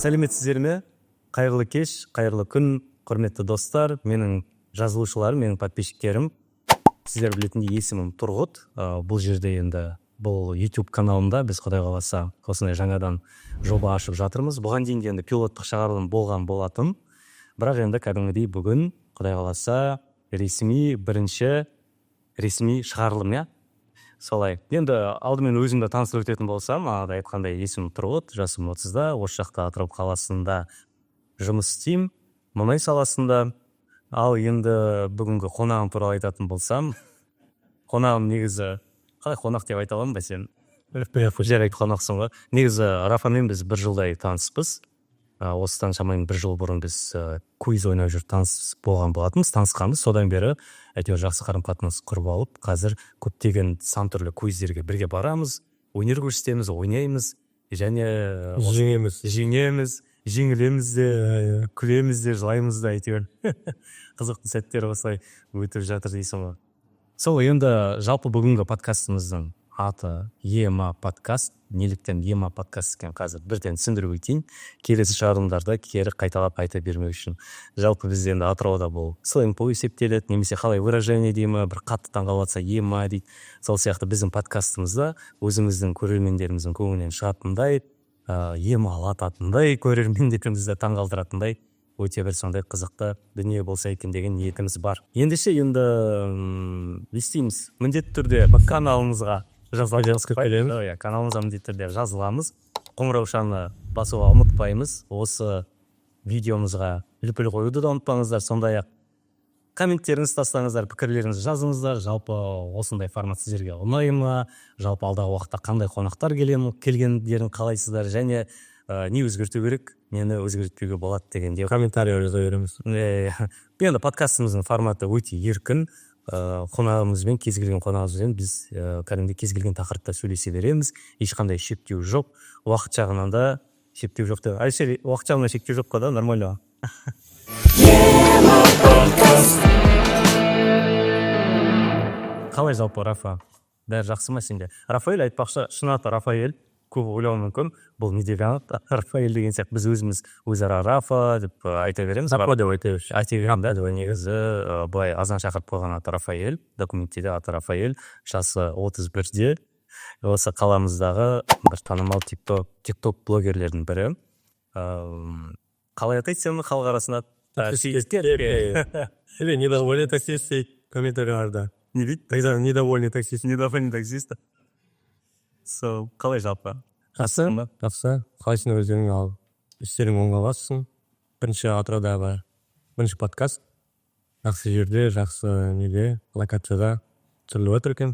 Сәлеметсіздер ме? Қайырлы кеш, қайырлы күн, құрметті достар, менің жазылушыларым, менің подписчиктерім. Сіздер білетіндей есімім Тұрғыт. Бұл жерде енді бұл YouTube каналында біз Құдай қаласа осындай жаңадан жоба ашып жатырмыз. Бұған дейін енді пилоттық шығарылым болған болатын. Бірақ енді кәдімгідей бүгін Құдай қаласа бірінші ресми шығарылым, я? Солай. Енді алдымен өзімді таныстырып өтетін болсам, ағада айтқандай есімім Тұрғыт, жасым 30-да, осы жақта Атырау қаласында жұмыс істеймін, мұнай саласында. Ал енді бүгінгі қонағым туралы айтатын болсам, қонағым негізі, қалай қонақ деп айта аламын ба сен? Жарайды, қонақсың ғой. Негізі Рафамен біз бір жылдай таныспыз. Осыдан шамамен бір жыл бұрын біз квиз ойнап жүріп таныс болған болатынбыз, танысқанбыз. Содан бері әйтеуір жақсы қарым-қатынас құрып алып, қазір көптеген сан түрлі квиздерге бірге барамыз, өнер көрсетеміз, ойнаймыз және жеңеміз, жеңілеміз де, күлеміз де, жылаймыз да, әйтеуір қызықты сәттер осылай өтіп жатыр дейсің ғой. Сол енді жалпы бүгінгі подкастымыздың аты ЕМА подкаст. Неліктен ЕМА подкаст екен қазір бірден түсіндіріп өтейін. Келесі шығарылымдарда кері қайталап айта бермеу үшін. Жалпы бізде енді Атырауда бұл сленг болып есептеледі, немесе қалай выражение деймі, бір қатты таңғалып жатса ЕМА дейді. Сол сияқты біздің подкастымызда өзіміздің көрермендеріміздің көңілінен шығатындай, ЕМА алататындай, көрермендерімізді таңғалдыратындай өте бір сондай қызықты дүние болса екен деген ниетіміз бар. Ендеше енді не істейміз? Міндетті түрде каналымызға каналымызға міндетті түрде жазыламыз. Қоңыраушаны басуға ұмытпаймыз. Осы видеомызға үлпіл қоюды да ұмытпаңыздар. Сондай-ақ комменттеріңізді тастаңыздар, пікірлеріңізді жазыңыздар. Жалпы осындай формат сіздерге ұнай ма? Жалпы алдағы уақытта қандай қонақтар келгендерін қалайсыздар, және не өзгерту керек, нені өзгертпеуге болады дегенде комментарий жаза береміз. Енді подкастымыздың форматы өте еркін. Қонағымызбен, кез келген қонағымызбен біз кәдімгідей кез келген тақырыпта сөйлесе береміз. Ешқандай шектеу жоқ. Уақыт жағынан да шектеу жоқ. Уақыт жағынан шектеу жоқ қой да, нормально. Қалай жалпы Рафа? Бәрі жақсы ма сенде? Рафаэль айтпақшы, шын аты Рафаэль. Көп ойлауы мүмкін. Бұл не деген аты? Рафаэль деген сияқты біз өзіміз өзара Рафа деп айта береміз. Рафа деп айта береміз. Айта береміз, да, негізі былай азан шақырып қойған аты Рафаэль. Документте де аты Рафаэль. Жасы 31-де. Осы қаламыздағы бір танымал тикток блогерлердің бірі. Қалай атайды сені халық арасында? Или недовольный таксист дейді комментарийлерде. Не дейді? Тогда недовольный таксист. Недовольный таксист. Қалай жалпы? Жақсы. Қалайсың өздерің, ал істерің оңға бассын. Бірінші Атыраудағы бірінші подкаст. Жақсы жерде, жақсы неде, локацияда түсіріліп отыр екен.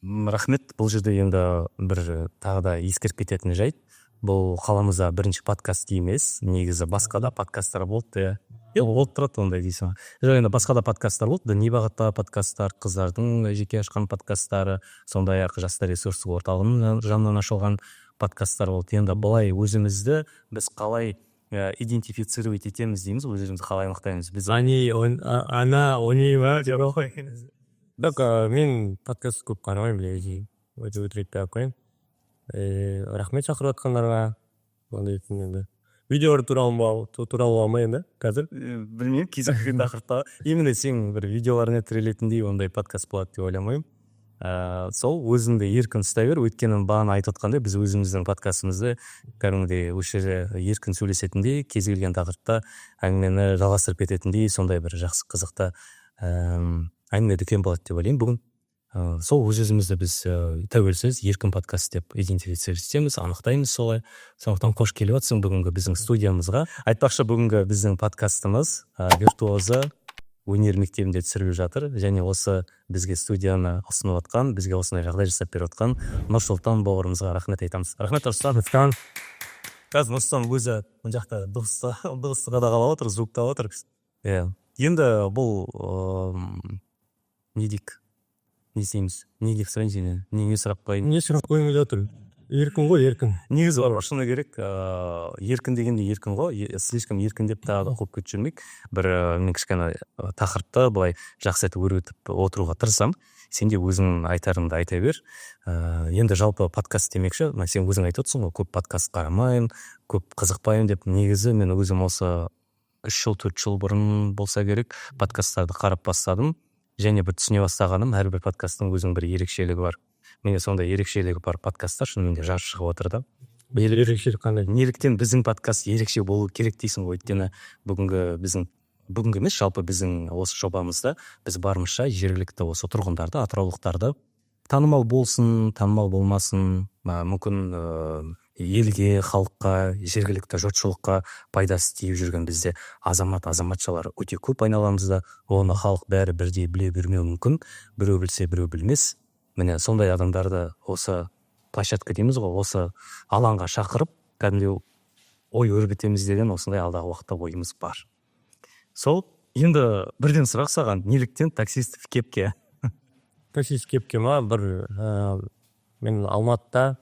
Рахмет. Бұл жерде енді бір тағы да ескеріп кететін жайт. Бұл қаламызда бірінші подкаст емес. Негізі басқа да подкасттар болды. Болып тұрады ондай дейсің. Жоқ, енді басқа да подкасттар болды. Діни бағыттағы подкасттар, қыздардың жеке ашқан подкасттары, сондай-ақ жастар ресурстық орталығының жанынан ашылған подкасттар болды. Енді былай өзімізді біз қалай идентифицировать етеміз дейміз, өзімізді қалай анықтаймыз. Біз мен подкаст көп қарамаймын, білесің. Өте өтірік қояйын. Рахмет шақырып жатқандарға. Видеолар туралы алмай енді қазір? Білмеймін, кезіккен тақырыпта. Именно сен бір видеоларына тірелетіндей ондай подкаст болады деп ойламаймын. Сол өзіңді еркін ұстай бер, өйткені бағана айтып отқандай біз өзіміздің подкастымызды кәдімгідей осы жерде еркін сөйлесетіндей, кез келген тақырыпта әңгімені жалғастырып кететіндей сондай бір жақсы қызықты әңгіме дүкен болады деп ойлаймын бүгін. Сол өзімізді біз тәуелсіз еркін подкаст деп идентифицировать, анықтаймыз солай. Сондықтан қош келіп жатсың бүгінгі біздің студиямызға. Айтпақшы, бүгінгі біздің подкастымыз виртуозы өнер мектебінде түсіріліп жатыр, және осы бізге студияны ұсынып отқан, бізге осындай жағдай жасап беріп отқан Нұрсұлтан бауырымызға рахмет айтамыз. Рахмет Нұрсұлтан. Қазір Нұрсұлтан өзі мына жақта дыбысты қадағалап отыр, звуктап отыр. Енді бұл не дейік? Не істейміз? Не деп сұрайын сені? Не сұрақ қойын? Не сұрақ қойын деп отыр? еркін ғой, еркін. негізі бар шыны керек, еркін дегенде еркін ғой, слишком еркін деп тағы да қуып кетіп жүрмейік. Бір мен кішкене тақырыпты былай жақсы етіп өрбітіп отыруға тырысамын. Сен де өзің айтарыңды айта бер. Енді жалпы подкаст демекші, сен өзің айтып отырсың ғой, көп подкаст қарамаймын, көп қызықпаймын деп. Негізі мен өзім осы 3-4 жыл бұрын болса керек подкасттарды қарап бастадым. Және бір түсіне бастағаным, әрбір подкасттың өзінің бір ерекшелігі бар. Менде сондай ерекшелігі бар подкасттар шынымен де жарыс шығып отыр да. Ерекшелік қандай? Неліктен біздің подкаст ерекше болу керек дейсің ғой? Өйткені бүгінгі емес, жалпы біздің осы жобамызда біз барымызша жергілікті осы тұрғындарды, атыраулықтарды танымал болсын, танымал болмасын, мүмкін елге, халыққа, жергілікті жұртшылыққа пайдасы тиіп жүрген бізде азаматшалар өте көп айналамызда. Оны халық бәрі бірдей біле бермеуі мүмкін. Біреу білсе, біреу білмес. Міне сондай адамдарды осы площадка дейміз ғой, осы алаңға шақырып, кәдімгідей ой өрбітеміз деген осындай алдағы уақытта ойымыз бар. Сол, енді бірден сұрақ саған, неліктен таксист в кепке? Таксист кепке ма, мен Алматыда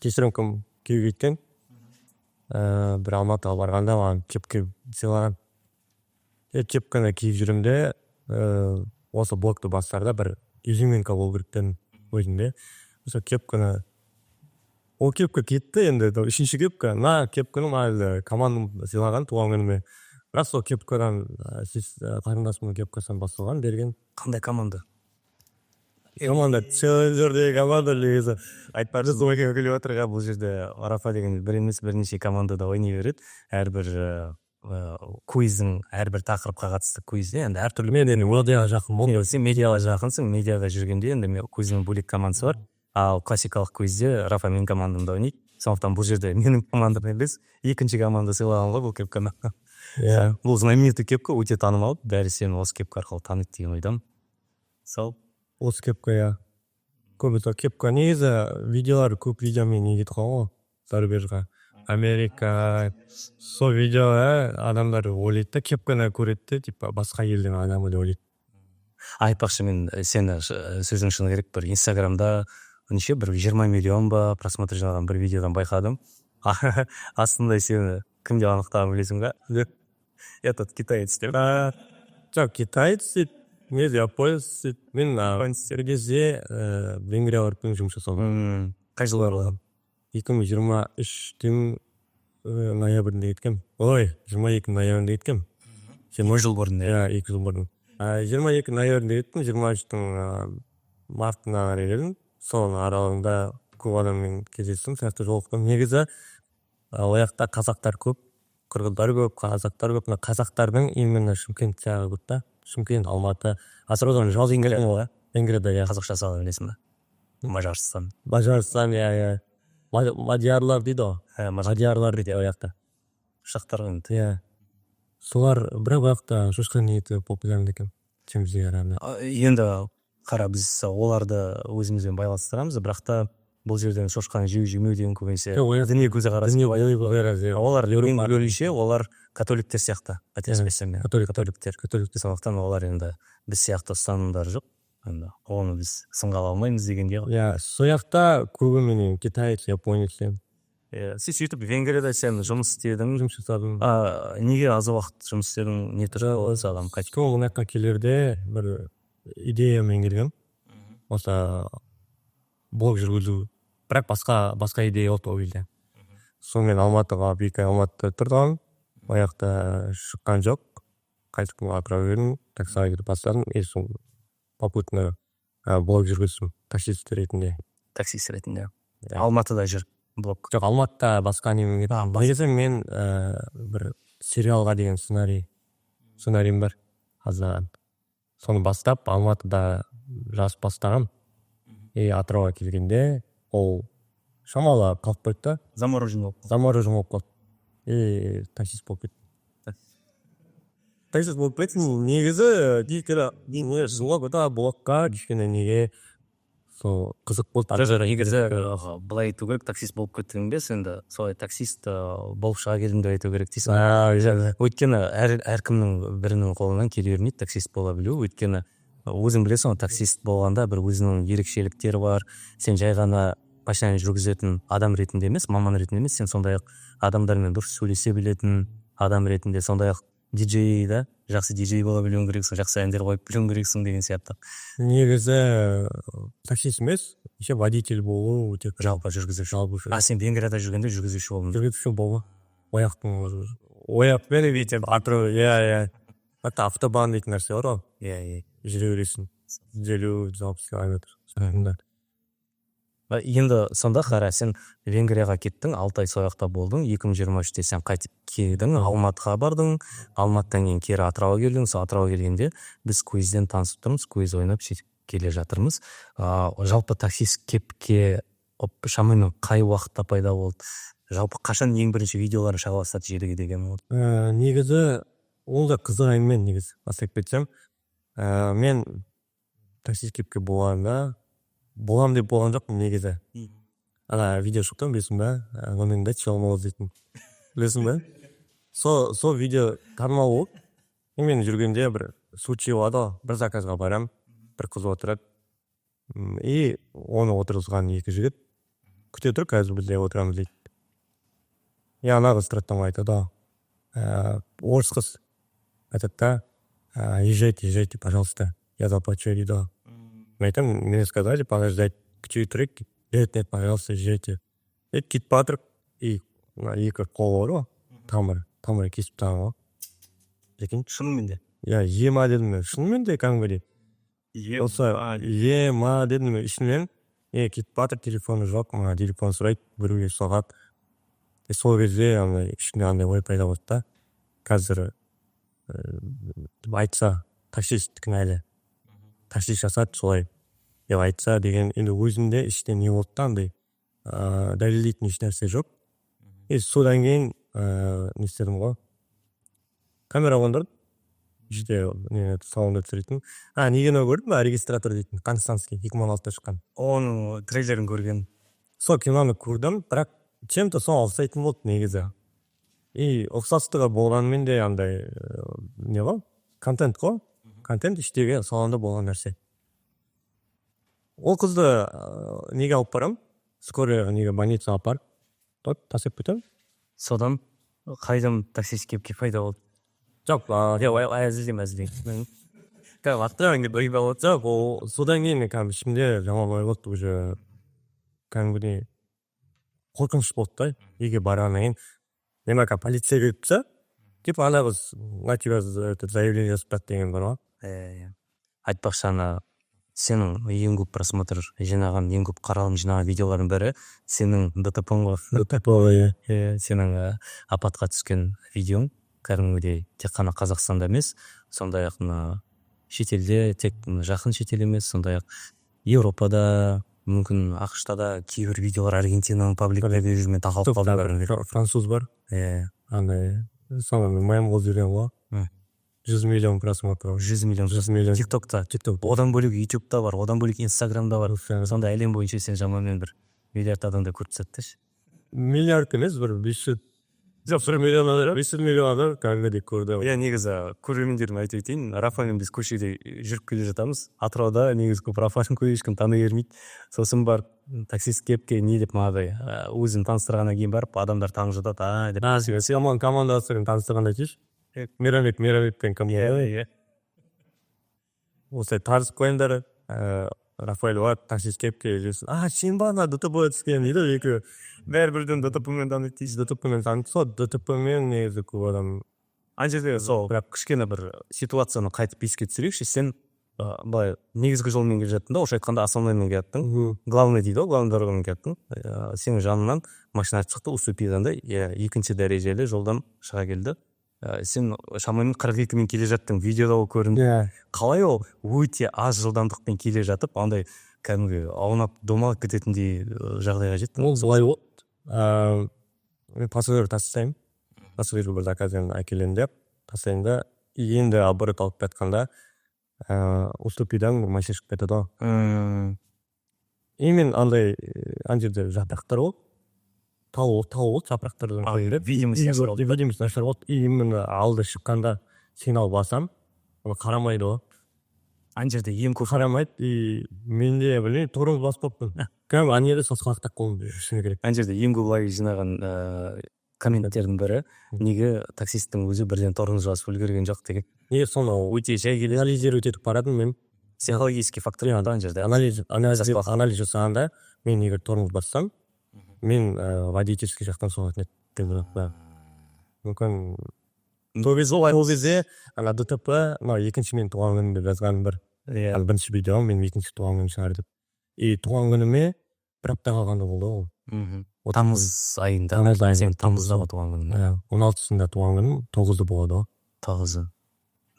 кешірімкім күйеуге кеткен. Бір Алматыға барғанда маған кепке сыйлаған. Кепканы киіп жүремде, осы блогты бастарда бір изюминка болу керектен өзінде. Осы кепканы, ол кепка кетті, енді үшінші кепка, кепканы маған командам сыйлаған туған күніме. Бірақ сол кепкадан сіз қарындасымның кепкасынан басталған берген. Қандай команда? Команда челленджердегі команда негізі айтпады. Ойға күліп отырға, бұл жерде Арафа деген бір емес бірнеше командада ойнай береді. Әрбір квиздің, әрбір тақырыпқа қатысты квизде енді әртүрлі. Мен енді медиаға жақын болдым. Сен медиаға жақынсың, медиаға жүргенде енді квиздің бөлек командасы бар. Ал классикалық квизде Рафа менің командамда ойнайды. Сондықтан бұл жерде менің командам емес, екінші команда сыйлаған ғой бұл кепканы. Бұл знаменитый кепка, өте танымал. Бәрі сені осы кепка арқылы таниды деген ойдамын. Сол. Осы кепка, көбісі кепка негізі видеолар көп видеомен не кетіп қалған ғой, зарубежға. Америка, сол видео адамдар ойлайды да, кепканы көреді, типа басқа елдің адамы деп ойлайды. Айтпақшы, мен сені сөзің шыны керек бір инстаграмда бір 20 миллион ба просмотр жинаған бір видеодан байқадым. Астында сені кім деп анықтағанын білесің ба? Этот китаец деп. Жоқ, китаец дейді. Мен японец дейді. Мен бір кезде Венгрияға барып жұмыс жасадым. Қай жылы барған? 2023-тің ноябрінде кеткем. 22 ноябрінде кеткем. Сен 10 жыл бұрын? 2 жыл бұрын. 22 ноябрінде кеттім, 23-тің мартына қарай келдім. Сол аралығында көп адаммен кездестім, сияқты жолықтым. Негізі ояқта қазақтар көп, қырғыздар көп, қазақтар көп. Қазақтардың именно Шымкент жағы көп та. Шымкент, Алматы, Асыраудан жаз Венгрияда қазақша сала білесің ба? Мажарстан. Мажарстан, мадиярлар дейді ғой. Мадиярлар дейді ояқта. Шақтар ғой. Солар бірақ ояқта шошқан еті популярны екен. Енді қара, біз оларды өзімізбен байланыстырамыз, бірақ та бұл жерден шошқаны жеу-жемеу деген көбінесе діни көзі қарасы. Олар өліше, олар католиктер сияқты, қателеспесем мен. Католиктер. Сондықтан олар енді біз сияқты ұстанымдар жоқ. Оны біз сынға ала алмаймыз дегенге. Сояқта көбіменен китаец, японец. Сен сөйтіп Венгрияда сен жұмыс істедің? Жұмыс жасадым. Неге аз уақыт жұмыс істедің? Не түрі осы адам? Сол мынаққа келерде бір идеямен келгем. Осы блог жүргізу. Бірақ басқа идея болды ол кезде. Сонымен Алматыға, Алматыда тұрдым. Ояқта шыққан жоқ. Қайтып Атырауға келдім. Таксиға кетіп бастадым. Попутно блог жүргіздім. Таксист ретінде. Таксист ретінде. Алматыда жүр блог. Жоқ, Алматыда басқа немен кетіп. Негізі мен бір сериалға деген сценариім бар. Аздаған. Соны бастап Алматыда жазып бастағам. Атырауға келгенде ол шамалы қалып қойды да. Заморожен болып қалды. Таксист болып кетті. Таксист болып кетті. Негізі жылға көті блокқа кішкене неге сол қызық болды. Негізі былай айту керек, таксист болып кеттің бе, енді солай таксист болып шыға келдім деп айту керек дейсің. Өйткені әркімнің бірінің қолынан келе бермейді таксист бола білу. Өйткені өзің білесің, таксист болғанда бір өзінің ерекшеліктері бар. Сен жай ғана машина жүргізетін адам ретінде емес, маман ретінде емес, сен сондай-ақ адамдармен дұрыс сөйлесе білетін адам ретінде, сондай-ақ диджей да, жақсы диджей бола білуің керексің, жақсы әндер қойып білуің керексің деген сияқты. Негізі таксист емес, еще водитель болу өте Жалпы жүргізуші. жалпы Сен Венгрияда жүргенде жүргізуші болдың. жүргізуші болу. Ояқпен бүйтіп атырау, иә. Hatta автобан дейтін нәрсе бар ғой. Иә. Жүре бересің. 50-60 километр. Енді сонда қара, сен Венгрияға кеттің, 6 ай сояқта болдың, 2023-те сен қайтып келдің, Алматыға бардың, Алматыдан кейін кері Атырауға келдің. Сол Атырауға келгенде біз квизден танысып тұрмыз, квиз ойнап сөйтіп келе жатырмыз. Жалпы таксист кепке шамамен қай уақытта пайда болды? Жалпы қашан ең бірінші видеоларын шыға бастады желіге деген болды? Негізі ол да қызық әңгіме негізі бастап кетсем. Мен таксист кепке болам деп болған жоқпын негізі. Ана видео шықтым, білесің ба? Оның да чалмауыз дейтін. Білесің ба? Сол видео танымал болып, мен жүргенде бір случай болады, бір заказға барам, бір қыз отырады. И оны отырғызған екі жігіт күте тұр, қазір бізде отырамыз дейді. И ана қыз тұраттан айтады, орыс қыз айтады да, езжайте, пожалуйста, я заплачу дейді. Мен айтамын, мне сказали подождать чуть трек, нет, пожалуйста, езжайте. Кетіп батыр, и екі қол бар ғой, тамыры кесіп тағы ғой. Лекен Шынымен де? Я ема дедім мен, шынымен де кәдімгідей. Ема дедім мен, ішінен, кетіп батыр, телефоны жоқ, телефон сұрайды, біреуге соғады. Сол кезде ішінде андай ой пайда болды да, қазір айтса таксист кінәлі, таксист жасады солай деп айтса деген, енді өзімде іштен не болды да, андай дәлелдейтін еш нәрсе жоқ. Содан кейін не істедім ғой, камера қондырдым, жеде салонда түсіретін. Негені көрдім ба, регистратор дейтін, Константский, 2016-та шыққан. Оның трейлерін көрген. Сол киноны көрдім, бірақ чем-то соң ұқсайтын болды негізі. И ұқсастығы болғанмен де андай не ғой, контент қой, контент іштегі салонда болған нәрсе. Ол қызды неге алып барам, скорыйға неге больницаға апарып, тасып кетем. Содан қайдам таксист кепке пайда болды? Жоқ, әзілдейм. Аттыраңды бір болады жоқ, содан кейін ішімде жаман ой болды, уже кәдімгідей қорқыныш болды да, еге барғаннан кейін. Мен полиция кетіпса, типа ана қыз на тебя заявление жазып бат деген бар ғой. Айтпақшы, сенің ең көп просмотр жинаған, ең көп қаралым жинаған видеолардың бірі сенің ДТП-ң ғой. Сенің апатқа түскен видеоң, кәдімгідей тек қана Қазақстанда емес, сондай-ақ шетелде, тек жақын шетел емес, сондай-ақ Европада, мүмкін ақш-та да кейбір видеолар Аргентинаның пабликтарда жүрген тақалып қалды. Француз бар. Андай, соны моим қол жүрген ғой. 100 миллион просмотр. 100 миллион. Тиктокта. Одан бөлек ютубта бар, одан бөлек инстаграмда бар. Сонда әлем бойынша сен жаманмен бір миллиард адамды көріп тастады. Миллиард емес, бір 500 миллион адам кәдімгідей көрді. Негізі көрермендерім айтып өтейін, Рафамен біз көшеде жүріп келе жатамыз. Атырауда негізі көп Рафаның көре ешкім таны бермейді. Сосын бар таксист кепке не деп мағадай өзін таныстырғаннан кейін барып, адамдар таң жатады. Сен командасымен таныстырғанда дейші? Мерамет кім? Осылай тарысып қойыңдар. Рафаэль бар, таксист кепке жүрсін. Сен ба, ДТП түскен дейді, екі бәрі-бірден ДТП-мен таныды дейсіз. ДТП-мен таныды, сол ДТП-мен негізі көп адам. Жерде сол бірақ кішкене бір ситуацияны қайтып еске түсірейікші, сен былай негізгі жолмен келе жаттың да, орысша айтқанда основноймен келе жаттың, главный дейді ғой, главный дорогамен келе жаттың, сенің жанынан машина шықты, уступиданда екінші дәрежелі жолдан шыға келді. Сен шамамен 42-мен келе жаттың, видеода ол көрінді. Қалай ол өте аз жылдамдықпен келе жатып, андай кәдімгі аунап домалып кететіндей жағдайға жеттің? Ол былай болды. Мен пассажир тастаймын. Пассажир бір заказдан әкелен деп тастаймын да, енді оборот алып кетканда уступидан машина шығып кетеді ғой. И мен андай жерде жапырақтар болды. Тау болды, жапырақтардан. Видимость нашар болды. И именно алды шыққанда сигнал басам, қарамайды ғой. Жерде ең көп қарамайды. И менде білмеймін, торыңыз басып қойыппын. кәдімгі ана жерде сасқалақтап қалуым шыны керек. ана жерде ең көп лайк жинаған комменттердің бірі неге таксисттің өзі бірден торғын жазып үлгерген жоқ деген. Неге соны Өте жай келеді. анализировать етіп барадым мен. Психологический фактор да ана жерде. Анализ жасағанда мен егер тормоз бассам, мен водительский жақтан соғатын еді деп ойлап. Мүмкін сол кезде ана ДТП, екінші мен туған күнім деп жазғаным бір. Бірінші видеом мен екінші туған күнім шығар деп. И туған күніме бір апта қалғанда болды ол. Тамыз айында. Сен тамызда туған күнің. 16-сында туған күнім, 9-ды болады ғой. 9-ы.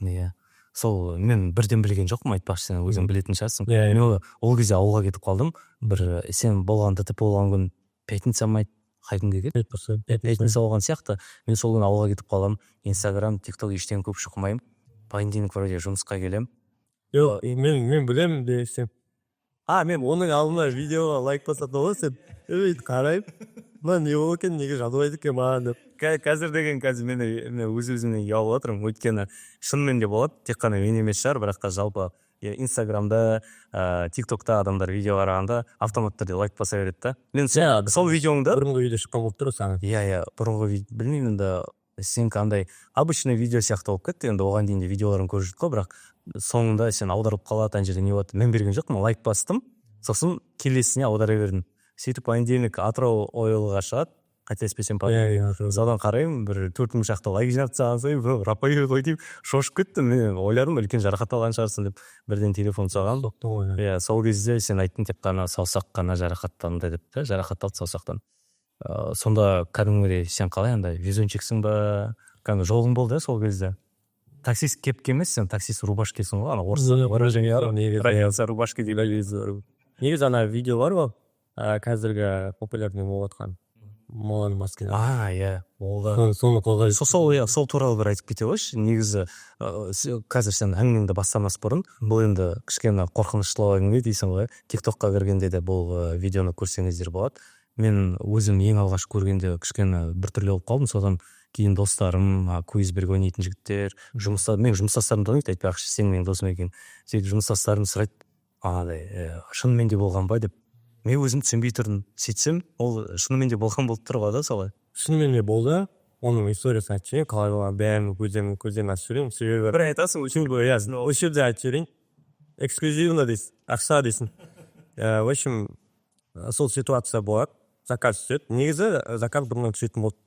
Иә. Сол мен бірден білген жоқпын, айтпақшы, сен өзің білетін шығарсың. Мен ол кезде ауылға кетіп қалдым. Бір сен болған ДТП болған күн пятница ма еді? Қай күнге кетті? Пятница болған сияқты. Мен сол күні ауылға кетіп қалдым. Инстаграм, TikTok ештен көп шықмаймын. Понедельник вроде жұмысқа келем. Жоқ, мен білемін десем. Мен оның алдына видеоға лайк басатын ғой, сен қарайып, не ол екен, неге жазбайды екен маған деп. Қазір мен өз-өзімнен ұялып отырмын. Өйткені шынымен де болады, тек қана мен емес шығар, бірақ та жалпы Инстаграмда, TikTokта адамдар видео қарағанда автоматты түрде лайк баса береді да. Мен сол видеоңда бұрынғы видео шыққан болып тұр саған. Иә, бұрынғы білмеймін енді сен қандай обычный видео сияқты болып кетті. Енді оған дейін де видеоларын көріп жүрдік қой, бірақ соңында сен аударылып қалады, ана жерде не болады. Мен берген жоқпын, лайк бастым. Сосын келесіне аудара бердім. Сөйтіп понедельник Атырау ойлыға шығады. Қателеспесем содан қараймын, бір 4 шақты лайк жинап тастаған сайын рапай ғой деп шошып кеттім. Мен ойладым, үлкен жарақат алған шығарсың деп бірден телефон соғам. Иә, сол кезде сен айттың, тек қана саусақ қана жарақаттанды деп та, жарақатталды саусақтан. Сонда кәдімгідей сен қалай андай везунчиксің ба? Кәдімгі жолың болды сол кезде. Таксист кепке емес, сен таксист рубашкесің ғой, ана орыс рубашка дейді. Негізі ана видео бар ғой, қазіргі популярный болып жатқан. Моланың маскасы. Иә, болды. Соны қолға сол туралы бір айтып кете қойшы. Негізі қазір сен әңгімеңді бастамас бұрын, бұл енді кішкене қорқыныштылау әңгіме дейсің ғой. TikTokқа кіргенде де бұл видеоны көрсеңіздер болады. Мен өзім ең алғаш көргенде кішкене біртүрлі болып қалдым. Содан кейін достарым, Куизберг ойнайтын жігіттер, мен жұмыстастарым таниды, айтпақшы, сен менің досым екен. Сөйтіп жұмыстастарым сұрайды, шынымен де болған ба деп. Мен өзім түсінбей тұрдым. Сөйтсем, ол шынымен де болған болып тұр ғой да солай. Шынымен де болды. Оның историясын айтып жіберейін, қалай болған бәрін көзден ашып жіберейін. Себебі бір айтасың, осы жерде айтып жіберейін. Эксклюзивно дейсің, ақша дейсің. В общем, сол ситуация болады. Заказ түседі. Негізі заказ бұрыннан түсетін болды.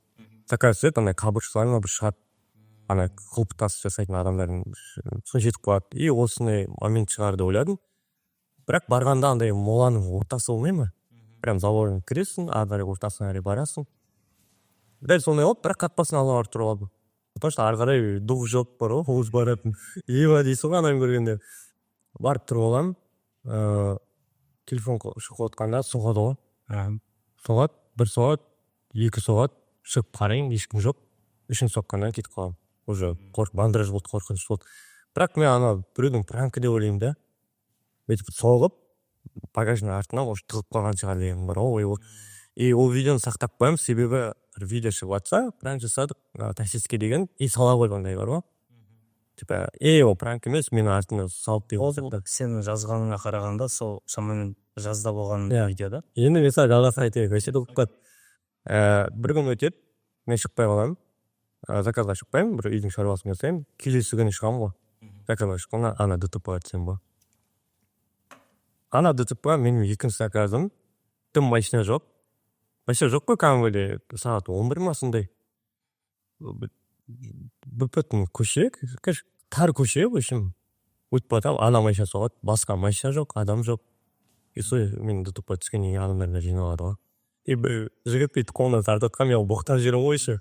Заказ түседі, андай қабыршыларына бір шығады. Ана құлпытас жасайтын адамдардың жетіп қалады. И осындай момент шығар деп ойладым. Бірақ барғанда андай моланың ортасы болмай ма? Прям залорын кіресің, ары ортасына қарай барасың. Дәл сондай болып, бірақ қатпасын ала барып тұрып алды. Потому что ары қарай дух жоқ бар ғой, қуыз баратын. Ева дейсің ғой анам көргенде. Барып тұрып аламын. Телефон шығып отқанда соғады ғой. Соғады, бір соғады, екі соғады, шығып қарайын, ешкім жоқ. Үшін соққаннан кетіп қаламын. Уже бандраж болды, қорқыныш болды. Бірақ мен ана біреудің пранкі деп ойлаймын да. Өйтіп соғып, багажның артына уже тығып қалған шығар деген бар ғой. И ол видеоны сақтап қоямын, себебі видео шығып жатса, пранк жасадық таксистке деген, и сала қойғандай бар ғой. Типа, ол пранк емес, мені артына салып деген. Сен жазғаныңа қарағанда, сол шамамен жазда болған видео да? Енді mesela жалғасы айтайық, өшеді оқып қат. Бір күн өтеді, мен шықпай қаламын, заказға шықпаймын, бір үйдің шаруасын жасаймын, келесі күні шығамын ғой. Заказға шыққанда, ана ДТП айтсам ба. Ана ДТП менің екінші заказым, тым машина жоқ. Машина жоқ қой, кәдімгідей сағат 11 ма сондай. Бүтін көше, тар көше, в общем, өтіп батам, ана машина соғады, басқа машина жоқ, адам жоқ. И сол мен ДТП түскеннен адамдарына жиналады ғой. И жігіт бүйтіп қолынан тартатқан, мен боқтар жерім ғой еще.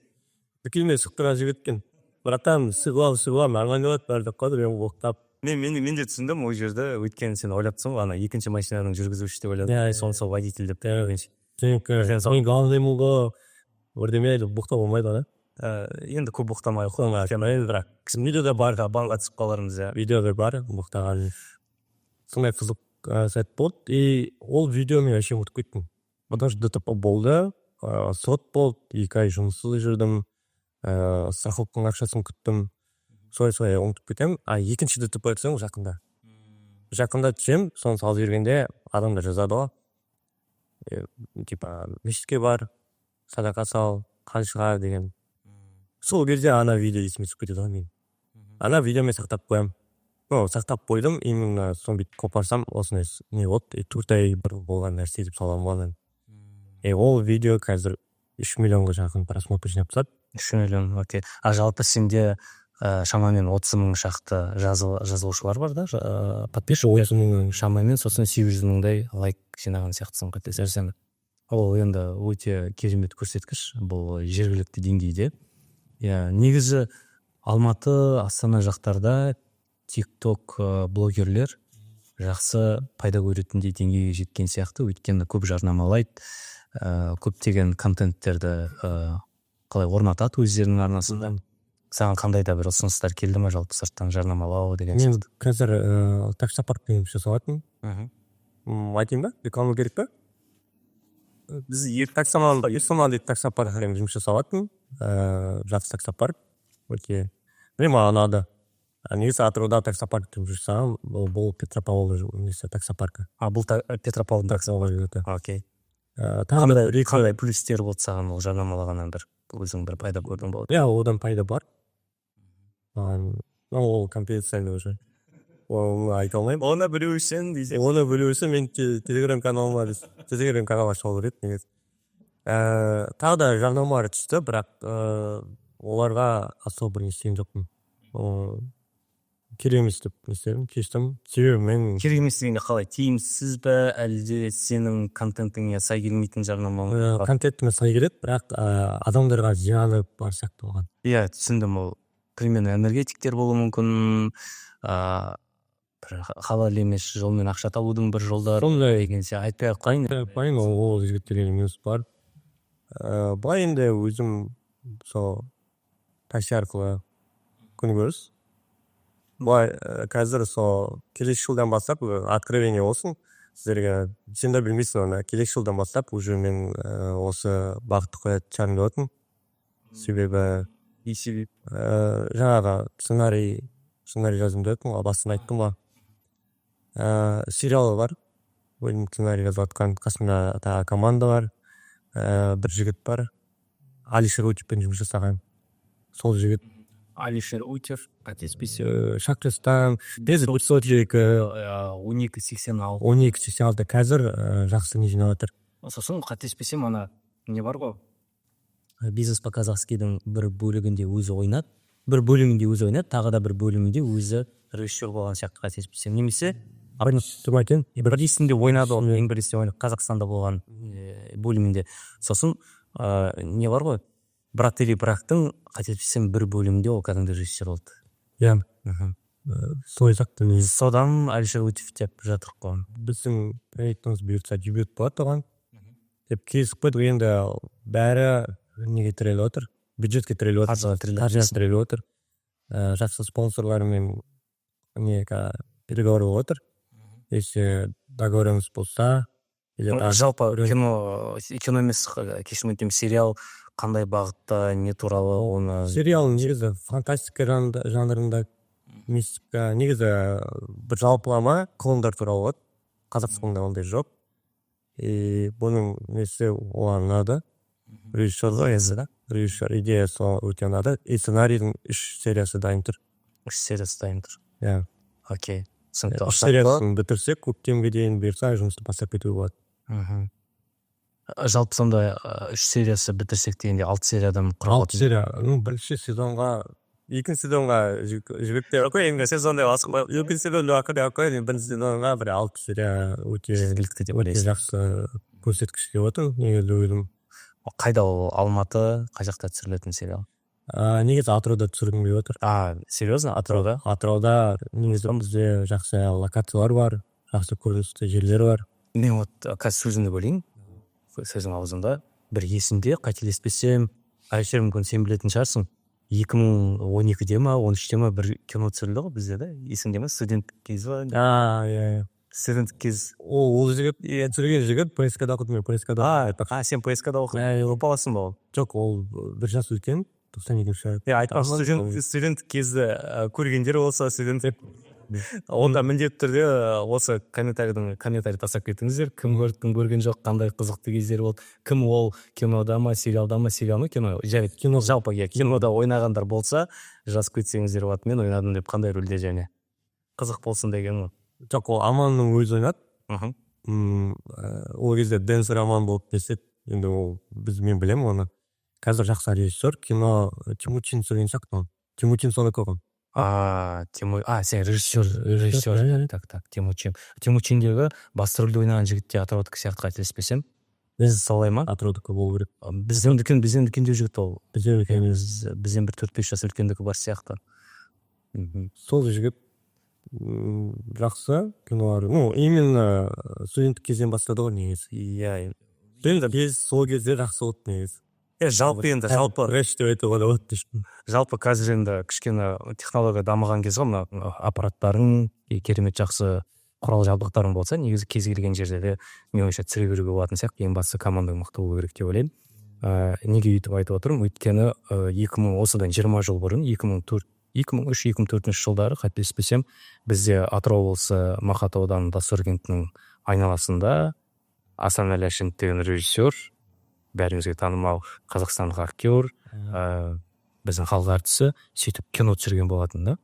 Дүкеннен шықтырған жігіткен. Братан, сығылам, арманылады, бәрі деп қалды, мен боқтап. Мен де түсіндім ол жерде, өйткені сен ойлапсың ғой, ана екінші машинаның жүргізушісі деп ойладым. Сол водитель деп. Сен ғалымдаймын ғой, бірдеме айтып боқтап болмайды да. Енді көп боқтамай қойыңа, бірақ видеода бар, банға түсіп қаларымыз. Видеода бар, боқтаған. Сондай қызық сәт болды, и ол видео мен вообще ұмытып кеттім. Потому что ДТП болды, сот болды, 2 ай жұмыссыз жүрдім, страховканың ақшасын күттім. Солай ұмытып кетемін. Екінші ДТП айтсаң жақында. Жақында түсем, соны салып жүргенде адамдар жазады ғой. типа мешітке бар, садақа сал, қан шығар деген. Сол кезде ана видео есіме түсіп кетеді ғой мен. Ана видео мен сақтап қоямын. Сақтап қойдым, именно соны бүйтіп қопарсам осындай не болды, 4 ай бұрын болған нәрсе деп саламын оған. Ол видео қазір 3 миллионға жақын просмотр жинап тастады. 3 миллион, окей. А жалпы сенде шамамен 30 мың шақты жазылушылар бар да, подписчик 30 мың шамамен, сосын 800 мыңдай лайк жинаған сияқтысың қателеспесем. Ол енді өте керемет көрсеткіш, бұл жергілікті деңгейде. Негізі Алматы, Астана жақтарда TikTok блогерлер жақсы пайда көретіндей деңгейге жеткен сияқты, өйткені көп жарнамалайды, көптеген контенттерді қалай орнатады өздерінің арнасында. Саған қандай да бір ұсыныстар келді ме жалпы сырттан жарнамалау деген Мен сияқты? қазір таксопарк деген жасалатын. Айтайын ба? Реклама керек па? Біз Ерсамал дейді таксопарк деген жұмыс жасалатын. Жақсы таксопарк. Өте. Маған ұнады. Негізі Атырауда таксопарк жұмыс жасаған, бұл Петропавл несі таксопаркі. Бұл Петропавл Таксопарк жүреді. Окей. Қандай плюстер болды саған ол жарнамалағаннан бір өзің бір пайда көрдің болды? Одан пайда бар. Ол компенсациялы уже. Оны айта алмаймын. Оны білу үшін десе. Оны білу үшін мен телеграм канал ашуға керек негізі. Тағы да жарнамалар түсті, бірақ оларға особо не істеген жоқпын. Керек емес деп не істедім, кештім. Себебі мен керек емес дегенде қалай, тиімсіз бе, әлде сенің контентіңе сай келмейтін жарнама? Контентіме сай келеді, бірақ адамдарға зияны бар сияқты оған. Түсіндім, ол примерно энергетиктер болуы мүмкін, халал емес жолмен ақша табудың бір жолдары деген сияқты айтпай ақ қойын. Ол жігіттерге минус бар. Былай енді өзім сол такси арқылы күнкөріс. Былай қазір сол келесі жылдан бастап откровение болсын сіздерге. Сен де білмейсің оны. Келесі жылдан бастап уже мен осы бағытты қоятын шығармын деп отырмын. Себебі жаңағы сценарий жаздым деп отырмын ғой, басында айттым ғой. Сериалы бар, өзім сценарий жазып жатқан, қасымда тағы команда бар, бір жігіт бар, Алишер Утевпен жұмыс жасаған. Сол жігіт Алишер Утев, қателеспесем, Шахтестан, 1286 қазір жақсы не жинап жатыр. Сосын қателеспесем ана не бар ғой, бизнес по-казахскийдің бір бөлігінде өзі ойнады, тағы да бір бөлімінде өзі режиссер болған сияқты қателеспесем, немесе бір есімде ойнады, ол ең бірінші ойнады Қазақстанда болған бөлімінде. Сосын не бар ғой, брат или брактың қателеспесем бір бөлімінде ол кәдімгі режиссер болды. Солай сияқты. Содан Алишер Утев деп жатырық қой. Біздің проектіміз бұйыртса дебют болады оған деп келісіп қойдық. Енді бәрі неге тіреліп отыр, бюджетке тіреліп отыр, қаржыға тіреліп отыр. Жақсы спонсорлармен переговор болып отыр. Если договоримыз болса, жалпы кино емес, кешірім өтінемін, сериал қандай бағытта, не туралы оны? Сериал негізі фантастика жанрында, мистика, негізі бір жалпылама клондар туралы болады. Қазақстанда ондай жоқ. Бұның несі оған ұнады. Режиссер идея сол өте ұнады. Сценарийдің 3 сериясы дайын тұр. 3 сериясы дайын тұр. Окей. 3 сериясын бітірсек, көктемге дейін бұйырса жұмысты бастап кетуге болады. Жалпы сонда 3 сериясы бітірсек дегенде 6 сериядан құралады. 6 серия, бірінші сезонға, екінші сезонға жібектер қой, енді сезонда басып қой. Екінші сезонда бірінші сезонға бір 6 серия өте жақсы көрсеткіш деп отыр. Негізі өзім. Қайда ол, Алматы, қай жақта түсірілетін сериал? Негізі Атырауда түсіргім келіп отыр. Серьезно, Атырауда? Атырауда негізі бізде жақсы локациялар бар, жақсы көріністі жерлер бар. Мен қазір сөзімді бөлейін, сөзің аузында. Бір есімде, қателеспесем, Алишер, мүмкін сен білетін шығарсың, 2012-де ма, 13-те ма бір кино түсірілді ғой бізде да, есіңде ма, студенттік кез ба? Студенттік кез. Ол жігіт, түсірген жігіт, ПСК-да оқыды, мен ПСК-да. Сен ПСК-да оқыды, баласың ба ол? Жоқ, ол бір жас үлкен, 92-ші. Студенттік кезді көргендер болса, студент Онда міндетті түрде осы комментарий тастап кетіңіздер. Кім көрді, кім көрген жоқ, қандай қызықты кездер болды. Кім ол кинода ма, сериал ма, кино. Жалпы кинода ойнағандар болса, жазып кетсеңіздер болады. Мен ойнадым деп, қандай рөлде және қызық болсын деген. Жоқ, ол Аманның өзі ойнады. Мхм. Ол кезде Дэнсер Аман болып деседі. Енді ол мен білемін оны. Қазір жақсы режиссер, кино Тимучин түсірген сияқты. Тимучин соны көрген. Сен режиссер. Так, Тимучиндегі басты рөлде ойнаған жігіт те атыраудікі сияқты қателеспесем. Солай ма? Атыраудікі болу керек. Бізден үлкендеу жігіт ол. Бізден бір 4-5 жас үлкендігі бар сияқты. Сол жігіт жақсы кинолар. Именно студенттік кезден бастады ғой негізі. Иә. Енді сол кезде жақсы болды негізі. Жалпы қазір енді кішкене технология дамыған кез ғой, мына аппараттарың керемет жақсы құрал жабдықтарың болса, негізі кез келген жерде де мен ойымша түсіре беруге болатын сияқты. Ең бастысы команда мықты болу керек деп ойлаймын. Неге өйтіп айтып отырмын? Өйткені 20 жыл бұрын 2003-2004 жылдары қателеспесем, бізде Атырау облысы Мақат ауданы Доссор кентінің айналасында Асан Әләшин деген режиссер, бәрімізге танымал қазақстандық актер, біздің халық әртісі сөйтіп кино түсірген болатын да.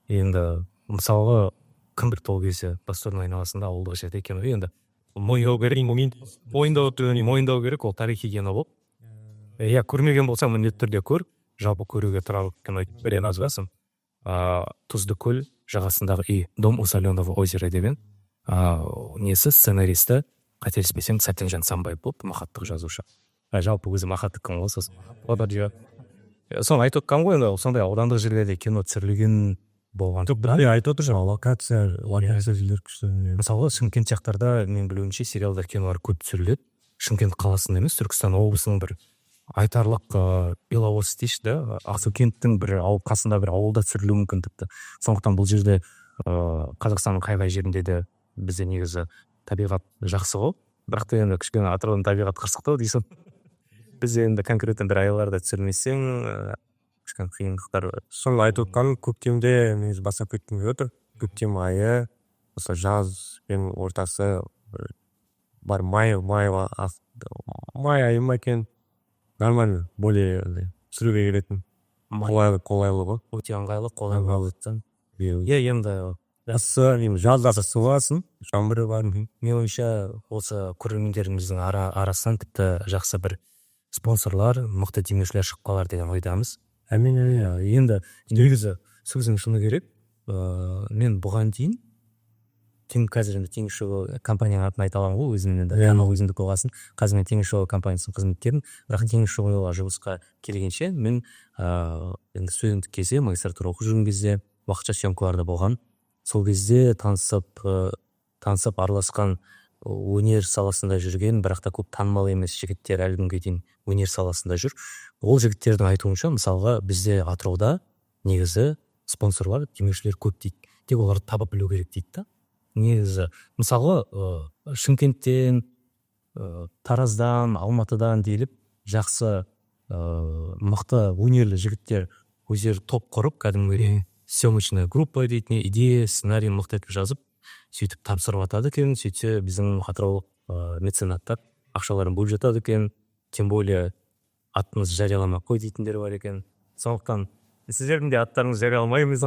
Енді мысалға кім білді ол кезде Доссордың айналасында ауылдық жерде кино, енді мойындау керек, ол тарихи кино болып. Көрмеген болсам міндетті түрде көр, жалпы көруге тұрарлық кино берен азбасын. Тұзды көл жағасындағы үй, Дом у соленого озера деген несі сценаристі қателеспесем Сәтенжан Самбаев болып, махаттық жазушы. Жалпы өзі махаттық ғой сосын. Соны айтып өткен ғой, енді сондай аудандық жерлерде кино түсірілген болған. Айтып отыр жаңа локация жерлер күшті. Мысалы Шымкент жақтарда мен білуімше сериалдар, кинолар көп түсіріледі. Шымкент қаласында емес, Түркістан облысының бір айтарлық Беловодск дейші да, Ақсукенттің бір қасында бір ауылда түсірілуі мүмкін тіпті. Сондықтан бұл жерде Қазақстанның қай жерінде де бізде негізі табиғат жақсы ғой. Бірақ та енді кішкене Атыраудың табиғат қырсықтау дейсің. Бізде енді конкретно бір айларда түсірмесең кішкене қиындықтар. Соны айтып отқан көктемде негізі бастап кеткім келіп отыр. Көктем айы, осы жаз пен ортасы бар май айы ма екен, нормально, более түсіруге келетін. Қолайлы ғой. Өте ыңғайлы, қолайлы. Енді жазда суасың, жаңбыры бар. Мен ойымша осы көрермендеріміздің арасынан тіпті жақсы бір спонсорлар, мықты демеушілер шығып қалар деген ойдамыз. Енді негізі сөзім шыны керек. Мен бұған дейін қазір енді Теңіз Шоу компанияның атын айта аламын ғой, өзімнен де өзімдік болғасын. Қазір мен Теңіз Шоу компаниясының қызметкерін, бірақ Теңіз Шоуға жұмысқа келгенше мен енді студенттік кезде, магистратура оқып жүрген кезде уақытша съемкаларда болған. Сол кезде танысып араласқан өнер саласында жүрген, бірақ та көп танымал емес жігіттер әлі күнге дейін өнер саласында жүр. Ол жігіттердің айтуынша, мысалға бізде Атырауда негізі спонсорлар, демеушілер көп дейді. Тек оларды табып білу керек дейді да. Негізі мысалға Шымкенттен, Тараздан, Алматыдан дейіліп жақсы мықты өнерлі жігіттер өздері топ құрып, кәдімгі съемочная группа дейтін идея, сценарийін мықты етіп жазып, сөйтіп тапсырып атады екен. Сөйтсе біздің атыраулық меценаттар ақшаларын бөліп жатады екен. Тем более атымыз жарияламақ қой дейтіндер бар екен. Сондықтан сіздердің де аттарыңыз жарияламаймыз.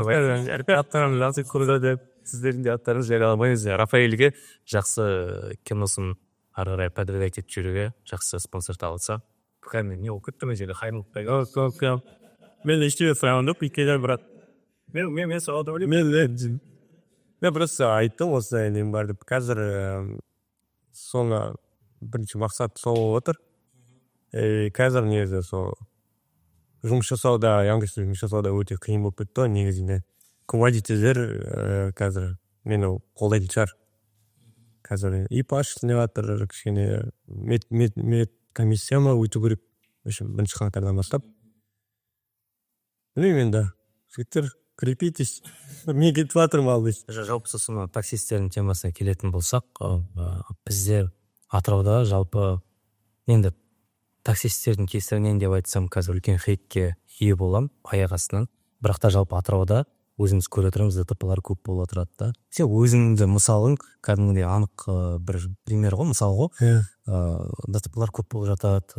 Сіздердің де аттарыңыз жарияламаймыз. Рафаэльге жақсы киносын ары қарай продвигать етіп жүруге жақсы спонсор табылса. Мен не оқып кеттім жерде қайырлықтай. Мен ештеңе сұраған жоқ, екейлер брат. Мен сұрауды ойлаймын. Мен просто айттым осы нем бар деп. Қазір соны бірінші мақсат сол болып отыр. Қазір негізі сол жұмыс жасауда, яңғыштың жұмыс жасауда өте қиын болып кетті. Негізінде водительдер қазір мені қолдайтын шығар. Қазір ипаш не жатыр, кішкене медкомиссия ма өту керек. Бірінші қаңтардан бастап. Білмеймін енді. Жігіттер, крепитесь. Мен кетіп жатырмын алды. Жалпы сосын таксистердің темасына келетін болсақ, біздер Атырауда жалпы енді таксистердің кесірінен деп айтсам, қазір үлкен хейтке ие болам аяқ астынан. Бірақ та жалпы Атырауда өзіміз көріп отырмыз, ДТП-лар көп болып отырады да. Сен өзіңді мысалың кәдімгідей анық бір пример ғой, мысал ғой. ДТП-лар көп болып жатады,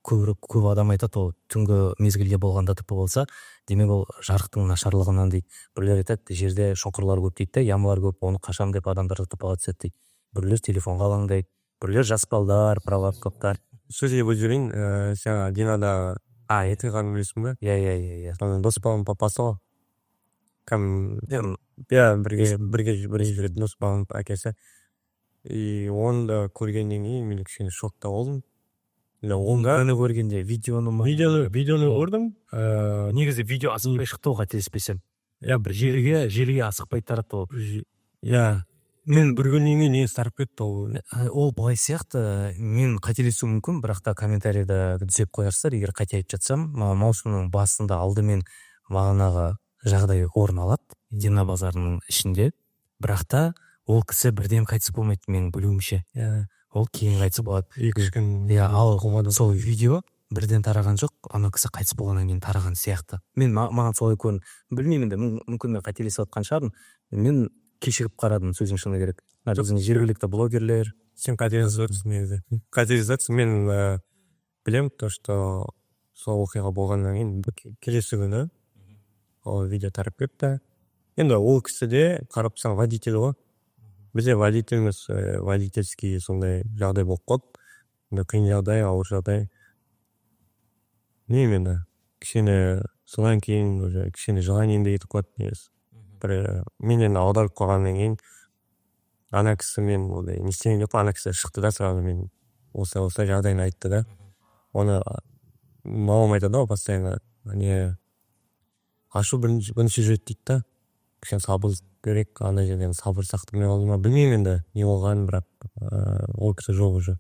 көп адам айтады, ол түнгі мезгілде болған ДТП болса, демек ол жарықтың нашарлығынан дейді. Біреулер айтады, жерде шұңқырлар көп дейді, ямалар көп, оны қашам деп адамдар ДТП-ға түседі дейді. Біреулер телефонға алаңдайды, біреулер жас балдар, правоптықтар. Сөзге бөліп жіберейін, жаңа Динада айтылғанын білесің бе? Иә. Дос баланың папасы ғой. Бірге жүретін дос баланың әкесі. И оны көргеннен кейін мен кішкене шокта болдым. Оны көргенде видеоны көрдім. Негізі видео асықпай шықты ғой, қателеспесем. Бір жерге асықпай тарады ол. Мен бір күннен кейін не сарып кетті ол. Ол былай сияқты, мен қателесуім мүмкін, бірақ та комментарийда түзеп қоярсыздар, егер қате айтып жатсам. Маусымның басында алдымен мағынағы жағдай орын алады, Дина базарының ішінде, бірақ та ол кісі бірден қайтыс болмайды, менің білуімше. Ол кейін қайтыс болады. 2 күн. Ал сол видео бірден тараған жоқ, ана кісі қайтыс болғаннан кейін тараған сияқты. Маған солай көрінді. Білмеймін де, мүмкін мен қателесіп отқан шығармын. Мен кешігіп қарадым, сөзім шыны керек. Жергілікті блогерлер. Сен қателесіп отырсың негізі. Мен білемін, то что сол оқиға болғаннан кейін келесі күні ол видео тарап кетті. Енді ол кісі де қарап тұрсаң водитель ғой. Бізде водительміз, водительский сондай жағдай болып қалды. Қиын жағдай, ауыр жағдай. Енді кішкене содан кейін уже кішкене жыланайын деп кетіп қалады негізі. Менен аударып қойғаннан кейін ана кісі мен ондай не істеген жоқ, ана кісі шықты да сразу мен осы жағдайын айтты да. Оны мамам айтады ғой постоянно, не ашу бірінші жүреді дейді да. Кішкене сабыр керек, ана жерден сабыр сақтамай қалды ма білмеймін енді не болғанын, бірақ ол кісі жоқ уже.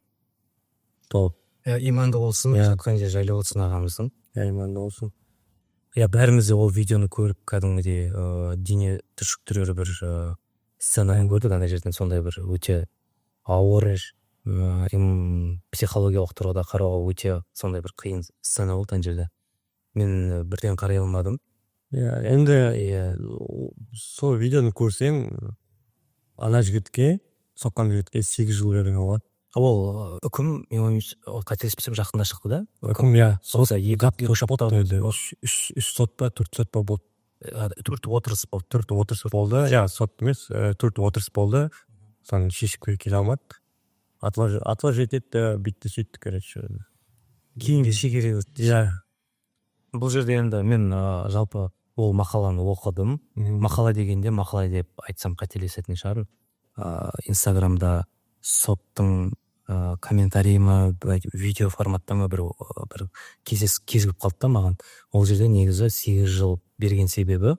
Иманды болсын, жатқан жер жайлы болсын ағамыздың. Иманды болсын. Бәріміз де ол видеоны көріп, кәдімгідей дене түршіктірер бір сценаны көрдік, ана жерден сондай бір өте ауыр, психологиялық тұрғыда қарауға өте сондай бір қиын сцена болды ана жерде. Мен бірден қарай алмадым. Енді сол видеоны көрсең, ана жігітке, соққан жігітке 8 жыл берген болады. Ол үкім, қателеспесем, жақында шықты да? Үкім, Соса 2 сот па, 4 сот па болды. 4 отырыс болды. 4 отырыс болды. Сот емес, 4 отырыс болды. Соны шешіп келе алмады. Атылар жетеді, битті сөйтті, короче. Кейінге шегере өтті. Бұл жерде енді мен жалпы ол мақаланы оқыдым. Мақала дегенде, мақала деп айтсам қателесетін шығар. Инстаграмда соттың комментарий ма, видео форматта ма бір кезігіп қалды да маған. Ол жерде негізі 8 жыл берген себебі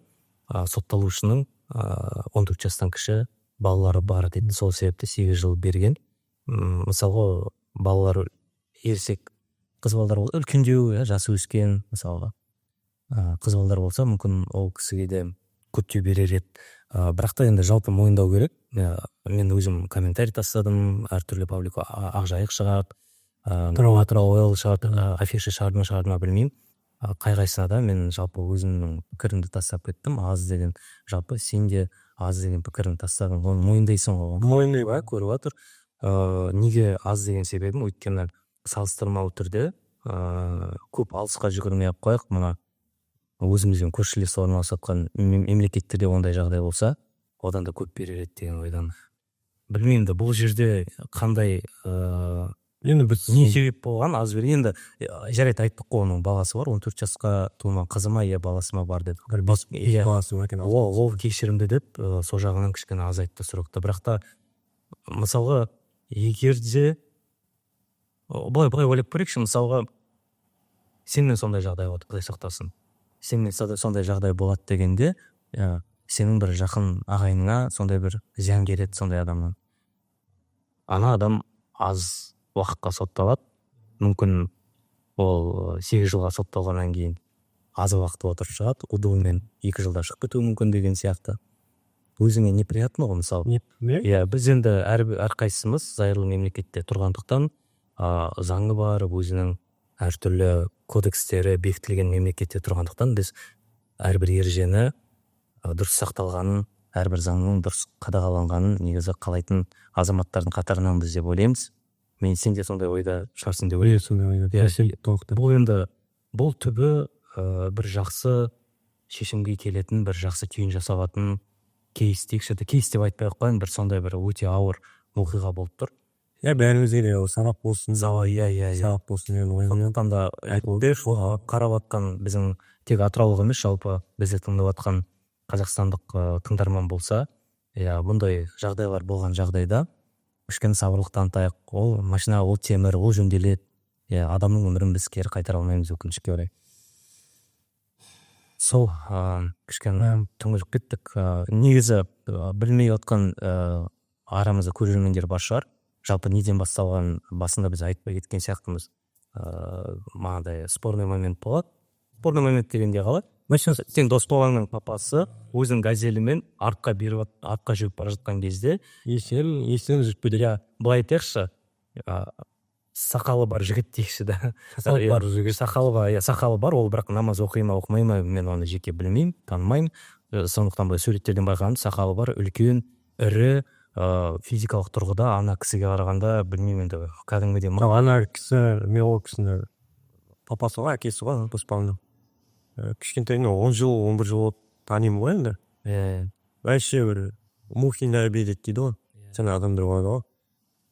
сотталушының 14 жастан кіші балалары бар деді. Сол себепті 8 жыл берген. Мысалға балалар ересек қыз балдар болды, үлкендеу, жасы өскен, мысалға қыз балдар болса, мүмкін ол кісіге де көптеу берер еді. Бірақ та енді жалпы мойындау керек. Мен өзім комментарий тастадым, әртүрлі паблик Ақжайық шығарды, Атырау шығарды, афиша шығарды ма білмеймін. Қай-қайсына да мен жалпы өзімнің пікірімді тастап кеттім. Аз деген, жалпы сен де аз деген пікірін тастадың. Оны мойындайсың ғой. Мойындаймын, көріп жатыр. Неге аз деген себебім, өйткені салыстырмалы түрде көп алысқа жүгірмей ақ қояйық, мына өзімізбен көршілес орналасқан мемлекеттерде ондай жағдай болса, одан да көп берер еді деген ойдан. Білмеймін, бұл жерде қандай енді біз не себеп болған, аз бер. Енді жарайды, айттық қой, оның баласы бар, 14 жасқа толмаған қызы ма, баласы ма бар деді. Ол кешірімді деп, сол жағынан кішкене азайтты сұрақты. Бірақ та мысалға егер де былай ойлап көрейікші, мысалға сенің сондай жағдай болады, Құдай сақтасын. Сенің сондай жағдай болады дегенде, сенің бір жақын ағайыныңа сондай бір зиян келеді сондай адамнан. Ана адам аз уақытқа сотталады. Мүмкін ол 8 жылға сотталғаннан кейін аз уақыт отырып шығады, удылмен 2 жылда шығып кетуі мүмкін деген сияқты. Өзіңе неприятно ғой, мысалы. Біз енді әрқайсымыз зайырлы мемлекетте тұрғандықтан, заңы бар, өзінің әртүрлі кодекстері бекітілген мемлекетте тұрғандықтан, біз әрбір ережені дұрыс сақталғанын, әрбір заңның дұрыс қадағаланғанын негізі қалайтын азаматтардың қатарынанбыз деп ойлаймыз. Сен де сондай ойда шығарсың деп ойлаймын. сондай ойда. Бұл енді бұл түбі бір жақсы шешімге келетін, бір жақсы түйін жасалатын кейс дейікші, кейс деп айтпай ақ қояйын, бір сондай бір өте ауыр оқиға болып тұр. Бәрімізге де сабақ болсын. Сабақ болсын деген ойым. Сондықтан да қарап жатқан біздің тек атыраулық емес, жалпы бізді тыңдап жатқан қазақстандық тыңдарман болса, бұндай жағдайлар болған жағдайда кішкене сабырлық танытайық. Ол машина, ол темір, ол жөнделеді. Адамның өмірін біз кері қайтара алмаймыз, өкінішке орай. Сол кішкене түңіліп кеттік. Негізі білмей отқан арамызда көрермендер бар шығар. Жалпы неден басталған, басында біз айтпай кеткен сияқтымыз. Мағадай спорный момент болады. Спорный момент дегенде қалай? Мәселен, сен дос болғанның папасы өзінің газелімен артқа жүріп бара жатқан кезде есен жүріппеді. Былай айтайықшы, сақалы бар жігіт дейікші да. Сақалы бар, ол бірақ намаз оқи ма оқымай ма, мен оны жеке білмеймін, танымаймын. Сондықтан бұл сөйреттерден байқағанымда сақалы бар, үлкен, ірі, физикалық тұрғыда ана кісіге қарағанда білмеймін енді кәдімгідей. Ана кісі, мен ол кісіні папасы ғой, әкесі ғой, поспауның. Кішкентайын 10 жыл, 11 жыл танимын ғой енді. Вообще бір мухина обедет дейді ғой. Сен адамдар болады ғой.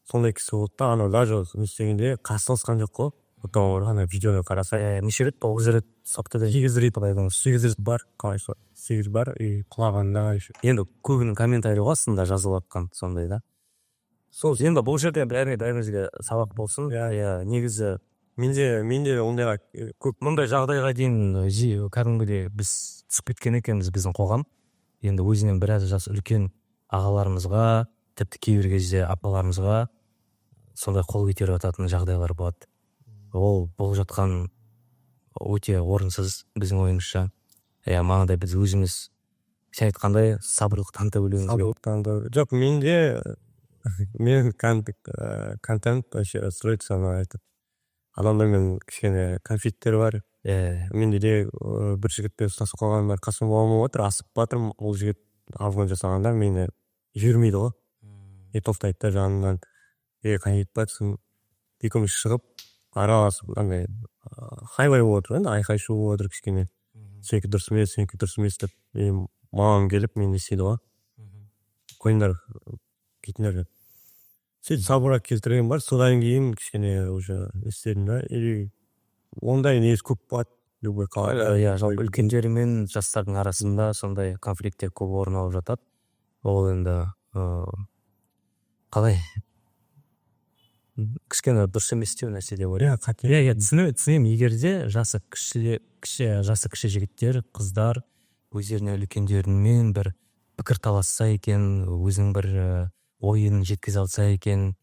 Сондай кісі болды да, ана даже істегенде қастығысқан жоқ қой. Отау ана видеоны қараса, неше рет, 9 рет соқтыда 8 рет бар, қалайша 8 бар, и құлағанда енді көбінің комментарий астында жазылып жатқан сондай да. Сол енді бұл жерде бәрімізге сабақ болсын. Негізі менде ондайға көп мұндай жағдайға дейін кәдімгідей біз түсіп кеткен екенбіз, біздің қоғам. Енді өзінен біраз жас үлкен ағаларымызға, тіпті кейбір кезде апаларымызға сондай қол көтеріп жататын жағдайлар болады. Ол болып жатқан өте орынсыз біздің ойымызша. Мағадай біз өзіміз сен айтқандай сабырлық таныта білуіміз керек. Жоқ, мен контент вообще строится на это. Адамдармен кішкене конфликттер бар. Менде де бір жігітпен ұстасып қалған бар, қасым болмай отыр, асып батырмын. Ол жігіт алғын жасағанда мені жібермейді ғой. Тоқтайды да жанынан. Қай кетіп батырсың? Екеуміз шығып, араласып, хайвай болып отыр, айқай шу болып отыр кішкене. Сенікі дұрыс емес деп. Мамам келіп, мені істейді ғой. Қойыңдар, кетіңдер. Сөйтіп сабырақ келтірген бар, содан кейін кішкене уже істедім да. Ондай негіз көп болады, любой қалай. Жалпы үлкендер мен жастардың арасында сондай конфликттер көп орын алып жатады. Ол енді қалай кішкене дұрыс емес деу нәрсе деп ойлаймын. Түсінемін, егерде жасы кіші жігіттер, қыздар өздеріне үлкендерімен бір пікір таласса екен, өзінің бір ойын жеткізе алса екен,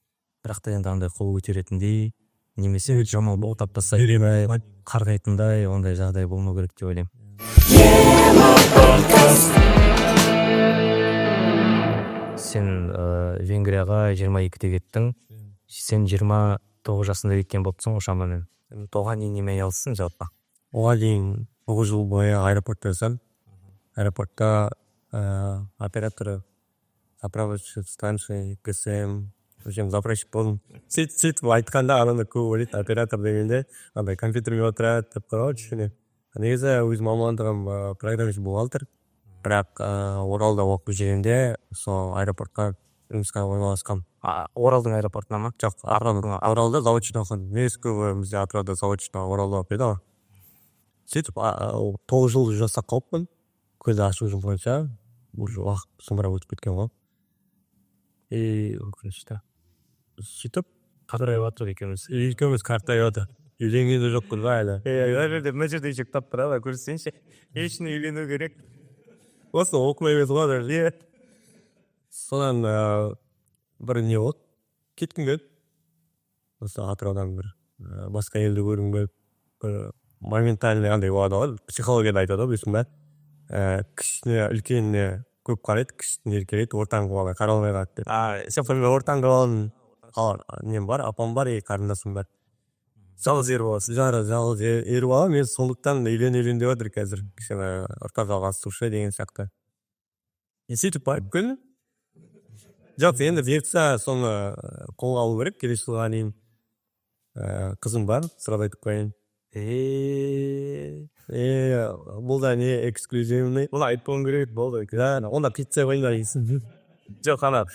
бірақ та енді андай қол көтеретіндей немесе жаман болып таптасай, қарғайтындай ондай жағдай болмау керек деп ойлаймын. Сен Венгрияға 22-де кеттің. Сен 29 жасында кеткен болыпсың ғой шамамен. Оған дейін немен айналыстың жалпы? Оған дейін 9 жыл бойы аэропортта жасадым. Аэропортта операторы, заправочный станция, ГСМ, заправщик болдым. Сөйтіп айтқанда адамдар көп ойлайды, оператор дегенде андай компьютерге отырады деп қойған кішкене. Негізі өзім мамандығым программист бухгалтер, бірақ Оралда оқып жүргенде сол аэропортқа жұмысқа орналасқам. Оралдың аэропортына ма? Жоқ, Оралда заочно оқыдым. Негізі көбі бізде Атырауда заочно Оралда оқиды ғой. Сөйтіп 9 жыл жасап қалыппын. Көзі ашық жұмыс бойынша уже уақыт сұмыра өтіп кеткен ғой. Өкінішті. Сөйтіп қартайып жатыр екеуміз қартайып жатыр. Үйленген де жоқпыз ба әлі. Мына жерде жек тап тұр, көрсеңші. Ешіне үйлену керек. Осы оқымай емес ғой. Содан бір не болды. Кеткім келді. Осы Атыраудан бір басқа елді көргім келіп, бір моментальный андай болады ғой. Психологияда айтады ғой, білесің бе? Кішіне, үлкеніне көп қарайды, кішіне еркелейді, ортаңғы бала қаралмай қалады деп. Сен ортаңғы баланың нем бар, апам бар, қарындасым бар. Жалғыз ер баласы. Жалғыз ер бала, мен сондықтан үйлен деп отыр қазір. Кішкене ұрпақ жалғастырушы деген сияқты. сөйтіп барып келдім. Жоқ, енді бұйыртса соны қолға алу керек. Келесі жылға дейін қызым бар, сразу айтып қояйын. Бұл да не эксклюзивный. Бұны айтпауым керек болды. Онда пицца қойыңдар дейсің. Жоқ, ана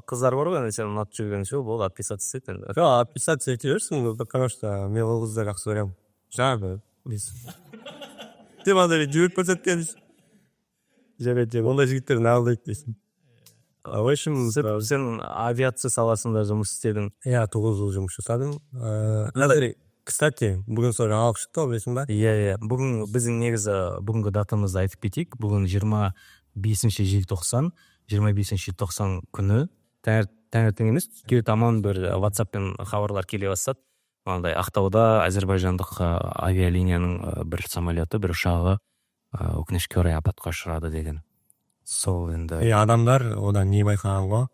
қыздар бар ғой, сен ұнатып жүрген ше, болды, отписаться ет енді. Жоқ, отписаться ете берсің, потому что мен ол қызды жақсы көремін. Жаңағы деп андай жіберіп көрсеткен дейсің. Ондай жігіттерді алдайды дейсің. В общем, сен авиация саласында жұмыс істедің. 9 жыл жұмыс жасадым. Кстати, бүгін сол жаңалық шықты, білесің ба? Иә. Бүгін біздің негізі бүгінгі датамызды айтып кетейік. Бүгін 25 желтоқсан, 25 желтоқсан күні. Таңертең емес, кешке таман бір WhatsApp-пен хабарлар келе бастады. Андай Ақтауда әзербайжандық авиалинияның бір самолеты, бір ұшағы өкінішке орай апатқа ұшырады деген. Сол енді. Адамдар одан не байқаған ғой?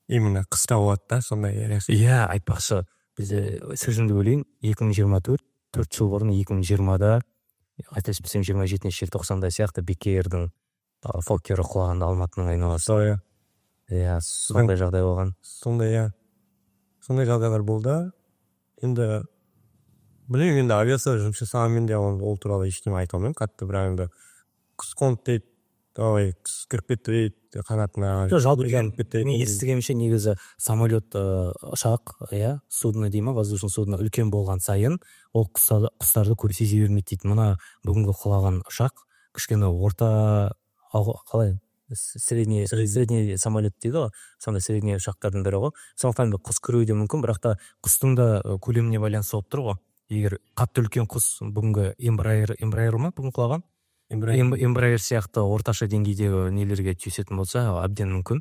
Именно қыста болады да, сондай реакция. Иә, айтпақшы, бізде сөзімді бөлейін, 2024 жыл бұрын 2020-да, қателеспесем 27 желтоқсанда сияқты Бек-эйрдің фоккері құлағанда Алматының айналасы. Иә, сондай жағдай болған. Сондай жағдайлар болды. Енді білмеймін, енді авиация жұмыс жасағанмен де ол туралы ештеңе айта алмаймын. Қатты бірақ енді құс қонды дейді, кіріп кетті дейді, қанатына. Жалпы мен естігенімше негізі самолет, ұшақ, судно дейма, воздушный судно үлкен болған сайын ол құстарды көп сезе бермейді дейді. Мына бүгінгі құлаған ұшақ кішкене орта, қалай, средний самолет дейді ғой, сондай средний ұшақтардың бірі ғой. Сондықтан құс кіруі де мүмкін, бірақ та құстың да көлеміне байланысты болып тұр ғой. Егер қатты үлкен құс бүгінгі Embraer ма бүгін құлаған? Embraer сияқты орташа деңгейдегі нелерге түйісетін болса, әбден мүмкін.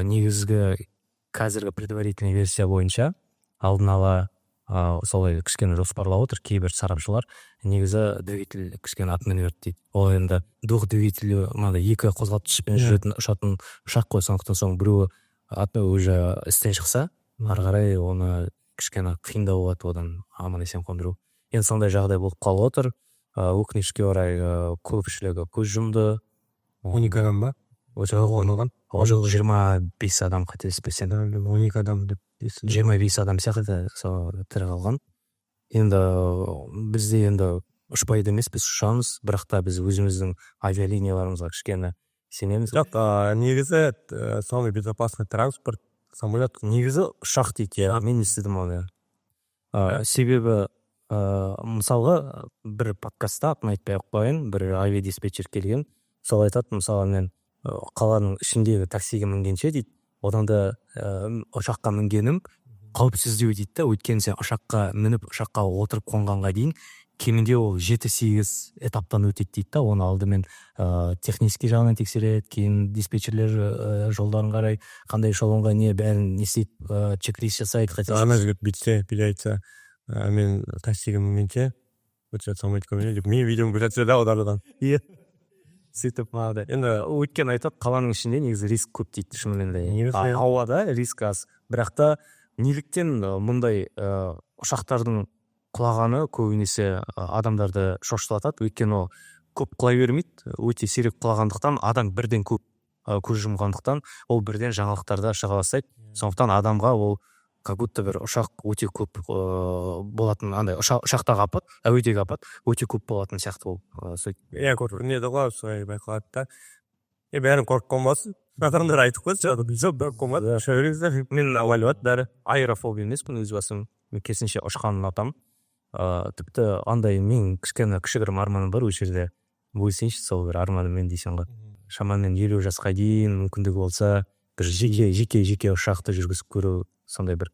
Негізгі қазіргі предварительный версия бойынша алдын ала солай кішкене жоспарлап отыр кейбір сарапшылар. Негізі двигатель кішкене атман өрт дейді. Ол енді двух двигатель, екі қозғалтқышпен жүретін ұшатын ұшақ қой, сондықтан соң біреуі уже істен шықса, ары қарай оны кішкене қиындау болады одан аман есен қондыру. Енді сондай жағдай болып қалып отыр. Өкінішке орай көпшілігі көз жұмды. 12 адам ба? Ол 25 адам қателеспесем. 12 адам деп дейсің. 25 адам сияқты тірі қалған. Енді бізде енді ұшпайды емес, біз ұшамыз, бірақ та біз өзіміздің авиалинияларымызға кішкене сенеміз. Жоқ, негізі самый безопасный транспорт самолет. Негізі ұшақ дейді, мен естідім оны. Себебі мысалға бір подкастта, атын айтпай ақ қояйын, бір авиадиспетчер келген, сол айтады, мысалы мен қаланың ішіндегі таксиге мінгенше дейді, одан да ұшаққа мінгенім қауіпсіздеу дейді да, өйткені сен ұшаққа мініп ұшаққа отырып қонғанға дейін кемінде ол 7-8 этаптан өтеді дейді да, оны алдымен технический жағынан тексереді, кейін диспетчерлер жолдарын қарай, қандай эшелонға не бәрін не істейді, чек-лист жасайды. Ана жігіт бүйтсе, айтса, мен таксиге мінгенше өте самолетке мінеді деп мен видеоны көрсетсе да аударылған. Иә, сөйтіп мынандай. Енді өйткені айтады, қаланың ішінде негізі риск көп дейді, шынымен. Ауада риск аз, бірақ та неліктен мұндай ұшақтардың құлағаны көбінесе адамдарды шошытады, өйткені ол көп құлай бермейді, өте сирек құлағандықтан, адам бірден көп көз жұмғандықтан ол бірден жаңалықтарда шыға бастайды. Сондықтан адамға ол как будто бір ұшақ өте көп болатын, андай ұшақтағы апат, әуедегі апат өте көп болатын сияқты ол. Не дұға солай байқалады да. Бәрін қорыққан болсын. Адамдар айтып қойса, бәрін қоймады. Мен авалюат бәрі аэрофобия емеспін өз басым. Мен керісінше ұшқанын ұнатамын. Тіпті андай мен кішігірім арманым бар өз жерде. Бөлсейінші сол бір арманыммен дейсің ғой. Шамамен 50 жасқа дейін мүмкіндігі болса, бір жеке ұшақты жүргізіп көру, сондай бір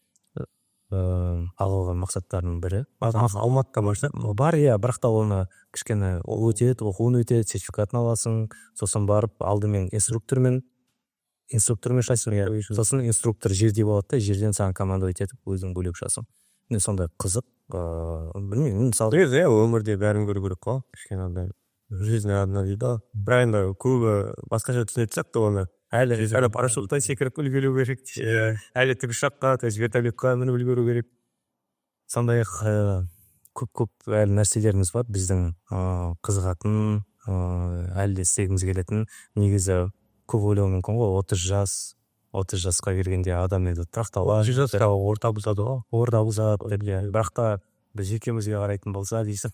алған мақсаттардың бірі. Алматыда барса бар, бірақ та оны кішкене өтеді, оқуын өтеді, сертификатын аласың, сосын барып алдымен инструктормен шайсың, сосын инструктор жерде болады да, жерден саған командовать етіп өзің бөлек ұшасың. Сондай қызық, білмеймін, мысалы. Өмірде бәрін көру керек қой, кішкене андай жизнь одна дейді. Бірақ енді көбі басқаша түсінетін сияқты оны. Әлі парашютта секіріп үлгеру керек, әлі тікұшаққа, вертолетқа мініп үлгеру керек. Сондай көп әлі нәрселеріміз бар біздің қызығатын, әлі де істегіміз келетін. Негізі көп ойлауы мүмкін ғой, 30 жасқа келгенде адам енді тұрақталады, 30 жаста орта бұзады ғой. орда бұзады, бірақ та біз екеумізге қарайтын болса дейсің.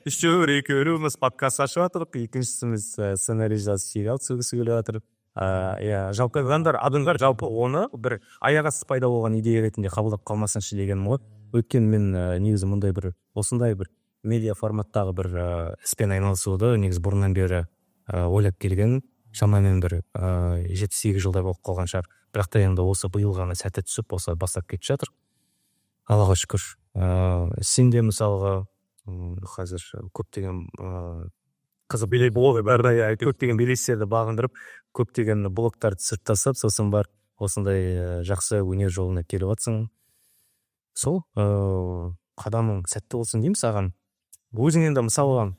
Екеуміз подкаст ашып жатырық, екіншісіміз сценарий жазып сериал түсіргісі келіп жатыр. Жалпы адамдар жалпы оны бір аяқ асты пайда болған идея ретінде қабылдап қалмасыншы дегенім ғой. Өйткені мен негізі мұндай бір осындай бір медиа форматтағы бір іспен айналысуды негізі бұрыннан бері ойлап келген, шамамен бір 7-8 жылдай болып қалған шығар. Бірақ та енді осы биыл ғана сәті түсіп осы бастап кетіп жатыр. Аллаға шүкір. Сен де мысалға қазір көптеген қызып билей болды, көптеген белестерді бағындырып, көптеген блогтарды түсіріп тастап, сосын бар осындай жақсы өнер жолына келіп жатсың. Сол қадамың сәтті болсын деймін саған. Өзің енді мысалға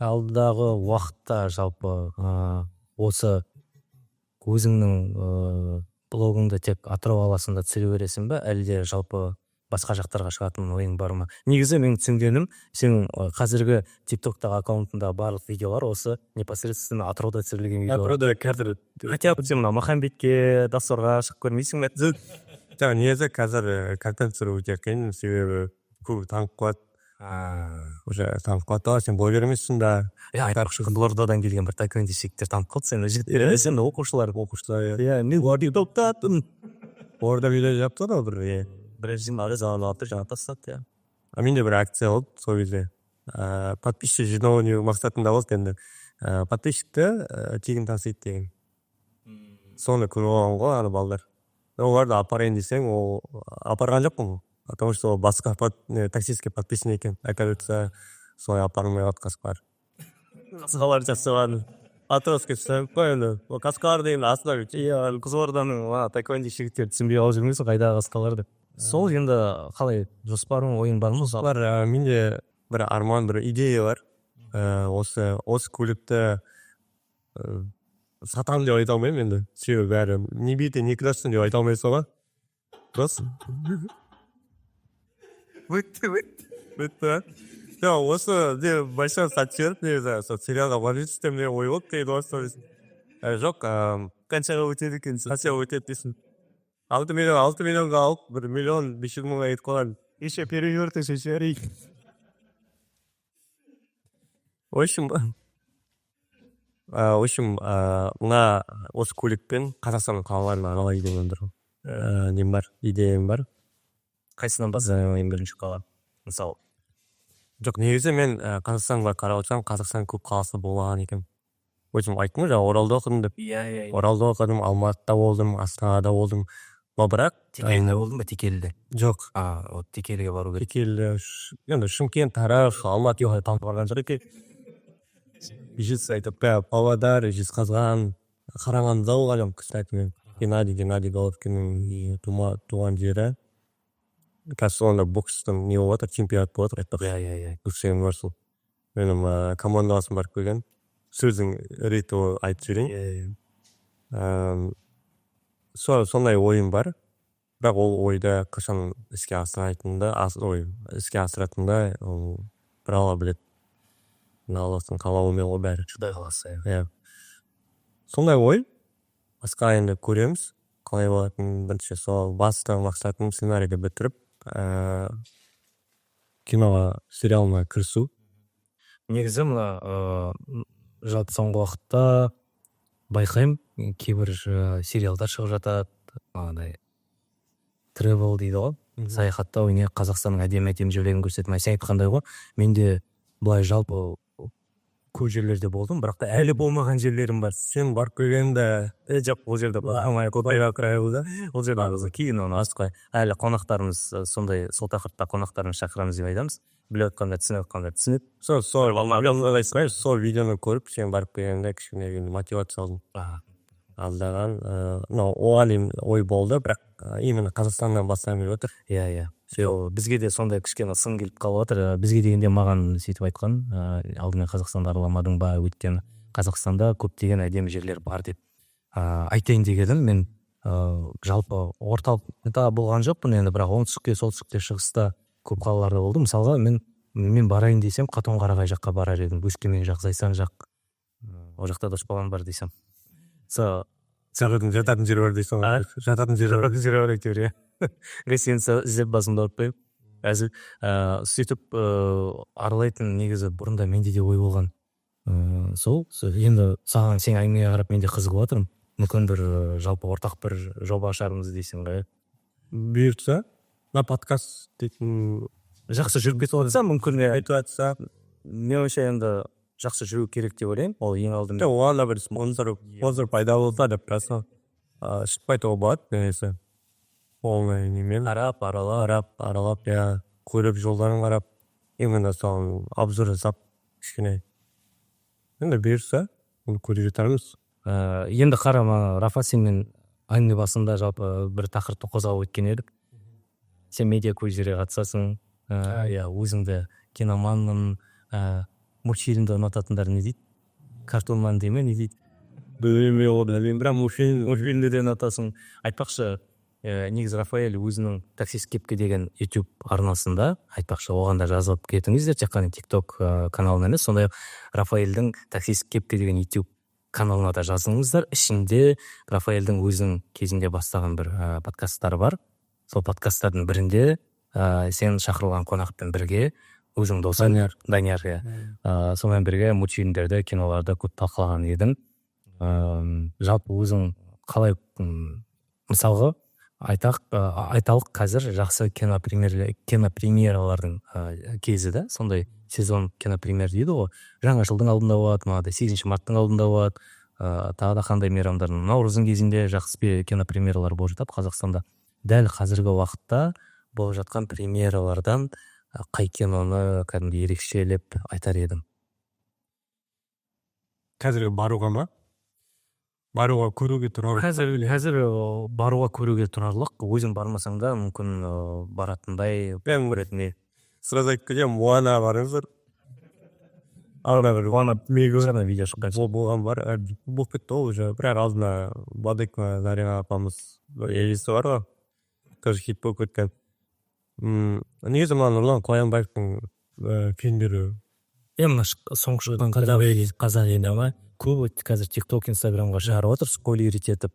алдағы уақытта жалпы осы өзіңнің блогыңды тек Атырау қаласында түсіре бересің бе, әлде жалпы басқа жақтарға шығатын ойың бар ма? Негізі мен түсінгенім, сен қазіргі TikTok-тағы аккаунтында барлық видеолар осы непосредственно Атырауда түсірілген видеолар. Атырауда қазір Хотя бы сен Махамбетке, Дасорға шығып көрмейсің бе? негізі қазір контент түсіру өте қиын, себебі көбі танып қалады. Уже танып қалады, сен блогер емессің да. Айтпақшы, Қызылордадан келген бір таеквондошниктер танып қалды сені. Сен оқушылар. Мен орда топтадым. Орда видео жапты да бір. Бірінші алып жаңа тастады. Менде бір акция болды сол кезде. Подписчик жинау мақсатында болды енді. Подписчикті тегін тасиды деген. Соны көріп алған ғой ана балдар. Оларды апарайын десең, ол апарған жоқпын. Потому что басқа таксистке подписан екен. Оказывается, солай апармай Каскар. Қасқалар жасаған. Атырауға түсіп қойды. Каскар деген астына Қызылорданың таеквондошниктер түсінбей алып жүрмейсің, қайдағы Каскалар деп. Сол енді қалай жоспарың, ойың бар ма? Бар, менде бір арман, бір идея бар. Осы көлікті сатамын деп айта алмаймын енді. Себебі бәрі не бейте, не красын деп айта алмайсың ба? Просто. Бітті. Осы большой сатчер, сериалға барып істем деп ой болды дейді осы. Жоқ, Қаншаға өтеді екенсің? қанша өтеді дейсің. 6 миллионға алып, 1 миллион 500 мыңға етіп қалған. Еще перевертыш, еще рейк. В общем, мына осы көлікпен Қазақстанның қалаларына аралай деген бір нем бар, идеям бар. Қайсынан басың ең бірінші қала? Мысалы. Жоқ, негізі мен Қазақстанға қарап отырсам, Қазақстан көп қаласы болған екен. Өзім айттым ғой, Оралда оқыдым деп. Оралда оқыдым, Алматыда болдым, Астанада болдым. Бірақ Текеліде болдың ба, Текеліде? жоқ. Текеліге бару керек. Текелі, енді Шымкент, Тараз, Алматыға танып барған жоқ екен. Ижевск айтып, Павлодар, Жезқазған, Қарағандыда болған, кстати, мен Геннадий Головкиннің туған жері. Қазір онда бокстың не болып жатыр, чемпионат болып жатыр. Үсен Марсул. Менің командаласым барып келген. Сөздің реті айтып жіберейін. Сондай ойым бар. Бірақ ол ойда қашан іске асыратынында бір Алла біледі. Аллахтың қалауымен ғой бәрі. Құдай қаласа. Сондай ой. Басқа енді көреміз. Қалай болатын бірінші сол басты мақсатым сценарийді бітіріп, киноға, сериалына кірісу. Негізі мына жалпы соңғы уақытта байқаймын, кейбір сериалдар шығып жатады, тревел дейді ғой, саяхаттау, Қазақстанның әдемі жерлерін көрсетіп, сен айтқандай ғой, менде былай жалпы көп жерлерде болдым, бірақ та әлі болмаған жерлерім бар. Сен барып келгенде, жоқ, ол жерде ол жерде кейін оны асықпай, әлі қонақтарымыз сондай, сол тақырыпта қонақтарымыз шақырамыз деп айтамыз. Біліп отқанда түсінеді. Сол видеоны көріп, сен барып келгенде кішкене мотивация алдым. Алдаған, оған ой болды, бірақ именно Қазақстаннан бастан келіп отыр. Бізге де сондай кішкене сын келіп қалып отыр. Бізге дегенде маған сөйтіп айтқан, алдымен Қазақстанды араламадың ба, өйткені Қазақстанда көптеген әдемі жерлер бар деп айтайын дегенім. Мен жалпы орталықта болған жоқпын енді, бірақ оңтүстікте, солтүстікте, шығыста көп қалаларда болдым. Мысалға мен барайын десем Қатон-Қарағай жаққа барар едім, Өскемен жақ, Зайсан жақ, ол жақта дос балам бар дейсің. Со жататын жері бар дейсің ғой. Жататын жері бар. жері бар әйтеуір, иә. Гостиница іздеп басымды ауыртпаймын. Әзір сөйтіп аралайтын негізі бұрында менде де ой болған. Сол енді саған сен әңгімеге қарап менде қызығып жатырмын. Мүмкін бір жалпы ортақ бір жоба ашармыз дейсің ғой. Бұйыртса, подкаст дейтін Жақсы жүріп кетіп жатса, мүмкін айтып жатса, мен ойымша енді жақсы жүру керек деп ойлаймын. Ол ең алдымен оған да бір спонсор пайда болса деп просто шықпай тауып болады, немесе оңай немен аралап, иә, көріп жолдарын қарап, именно соған обзор жасап, кішкене енді бұйырса, оны көре жатармыз. Енді қарама, Рафа, сенмен әңгіме басында жалпы бір тақырыпты қозғап өткен едік. Сен медиа көздерге қатысасың, иә, өзіңді киноманмын, мультфильмді ұнататындар не дейді? Картонман дей ме, не дейді? Білмеймін, бірақ мультфильмді де ұнатасың. Айтпақшы, негізі Рафаэль өзінің таксист кепке деген YouTube арнасында, айтпақшы, оған да жазылып кетіңіздер, тек қана TikTok каналына емес, сондай-ақ Рафаэльдің таксист кепке деген YouTube каналына да жазылыңыздар. Ішінде Рафаэльдің өзінің кезінде бастаған бір подкасттары бар. Сол подкасттардың бірінде сен шақырылған қонақпен бірге өзің досың Данияр, сонымен бірге мультфильмдерді, киноларды көп талқылаған едің. Жалпы өзің қалай, мысалға айталық қазір жақсы кинопремьералардың кезі да, сондай сезон кинопремьер дейді ғой. Жаңа жылдың алдында болады, 8 марттың алдында болады, тағы да қандай мейрамдардың. Наурыздың кезінде жақсы кинопремьералар болып жатады Қазақстанда. Дәл қазіргі уақытта болып жатқан премьералардан қай киноны кәдімгі ерекшелеп айтар едім? Қазір баруға ма? Баруға көруге тұрарлық. Қазір баруға көруге тұрарлық. Өзің бармасаң да мүмкін баратындай көретіндей. Сразу айтып кетемін, Моана барыңыздар. Моана жаңа видео шыққан. Болған бар, болып кетті ол уже. Бірақ алдына Бадекова Зарина апамыз елесі бар ғой. Тоже хит болып кеткен. Негізі маған Нұрлан Қоянбаевтың фильмдері. Мына соңғы шыққан қазақ елі ма? Көп қазір TikTok, Instagramға шығарып отыр, спойлерить етіп.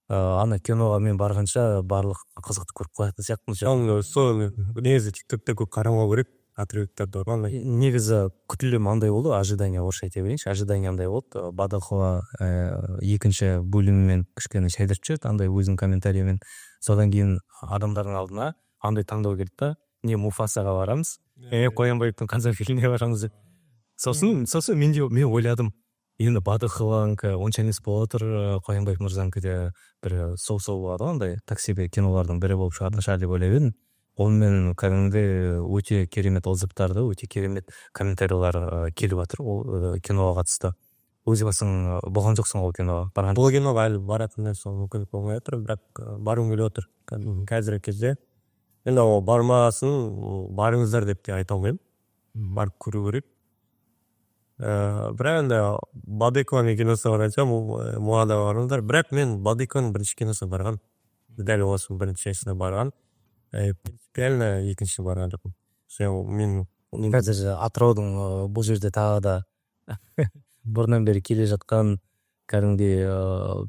Ана киноға мен барғанша барлық қызықты көріп қоятын сияқтымыз. Сол негізі TikTok'та көп қарамау керек, отрывоктарды бар. Негізі күтілім андай болды, ожидание орысша айта берейінші. Ожидание андай болды. Бадықова екінші бөлімімен кішкене шайдырып жіберді, андай өзінің комментариймен. Содан кейін адамдардың алдына андай таңдау келді да, не Муфасаға барамыз, Қоянбаевтың қазақ фильміне барамыз деп. Сосын мен ойладым, енді Бадықованікі онша емес болып отыр, Қоянбаев мырзанікі де бір сол болады, андай таксиде кинолардың бірі болып шығатын шығар деп ойлап едім. Онымен кәдімгі өте керемет отзывтарды, өте керемет комментарийлар келіп жатыр ол киноға қатысты. Өзі басың болған жоқсың ол киноға барған? Бұл киноға әлі баратындай сол мүмкіндік болмай отыр, бірақ баруым келіп отыр қазіргі кезде. Енді ол бармасын, барыңыздар деп те айта алмаймын. Барып көру керек. Бірақ енді Бадекованың киносы бар айтсам, Моада барыңыздар. Бірақ мен Бадекованың бірінші киносы барған. Дәл оласын бірінші жасына барған. Принципиально екінші барған жоқпын. Мен қазір Атыраудың бұл жерде тағы да бұрыннан бері келе жатқан кәдімгідей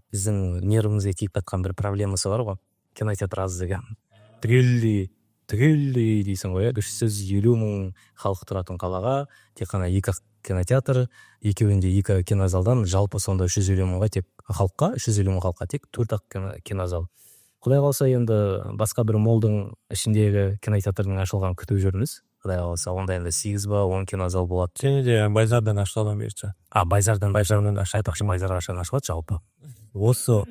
біздің нервімізге тиіп жатқан бір проблемасы бар ғой. Кинотеатр аз деген. Түгелдей дейсің ғой, 350 мың халық тұратын қалаға тек қана 2 кинотеатр, екеуінде 2 кинозалдан жалпы сонда 350 мыңға тек халыққа, 350 мың халыққа тек 4 кинозал. Құдай қалса енді басқа бір молдың ішіндегі кинотеатрдың ашылған күтіп жүрміз. Құдай қалса онда енді 8 ба 10 кинозал болады. Сені де Байзардан ашылған берші. Байзардан айтпақшы Байзар қашан ашылады жалпы. Осы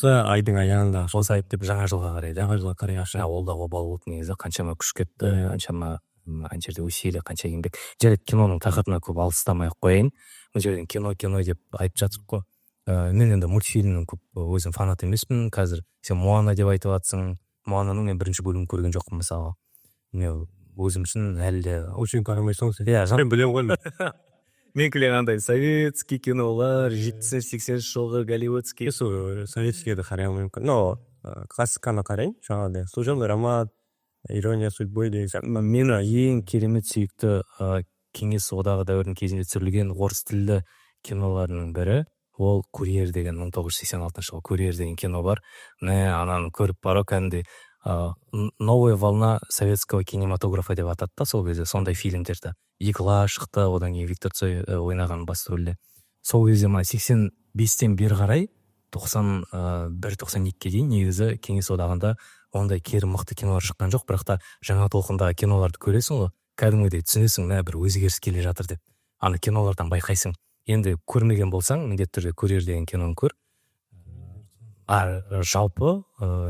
айдың аяғында осы айып деп жаңа жылға қарай, жаңа жылға қарай ашылды. Ол да обал болды негізі, қаншама күш кетті, қаншама ана жерде усилия, қанша еңбек. Жарайды, киноның тақырыбына көп алыстамай-ақ қояйын. Бұл жерден кино деп айтып жатсық қой. Мен енді мультфильмнің көп өзім фанат емеспін. Қазір сен Моана деп айтып жатсың. Моананың мен бірінші бөлімін көрген жоқпын мысалы. Мен өзім үшін әлі де очень қарамайсың сен. Иә, мен білем ғой. Менікілер андай советский кинолар, 70-80 жылғы голливудский. Советскийді қараймын мүмкін. Но классиканы қарайын, жаңағыдай. Служебный роман, ирония судьбы деген. Мені ең керемет сүйікті кеңес одағы дәуірінің кезінде түсірілген орыс тілді киноларының бірі ол «Курьер» деген 1986 жылы «Курьер» деген кино бар. Ананы көріп бару кәдімгідей новая волна советского кинематографа деп атады да сол кезде, сондай фильмдерді. «Игла» шықты, одан кейін Виктор Цой ойнаған басты рөлде. Сол кезде 85-тен бері қарай 91-92-ге дейін негізі Кеңес одағында ондай кері мықты кинолар шыққан жоқ, бірақ та жаңа толқындағы киноларды көресің ғой, кәдімгідей түсінесің, бір өзгеріс келе жатыр деп. Аны кинолардан байқайсың. Енді көрмеген болсаң, міндетті түрде «Курьер» деген киноны көр. Жалпы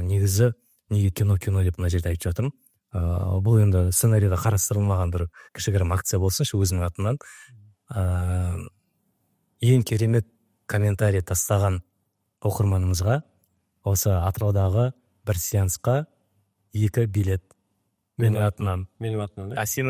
негізі неге кино деп мына жерде айтып жатырмын. Бұл енді сценарийда қарастырылмаған бір кішігірім акция болсыншы өзімнің атымнан. Ең керемет комментарий тастаған оқырманымызға осы Атыраудағы бір сеансқа 2 билет. Менің атымнан. Сенің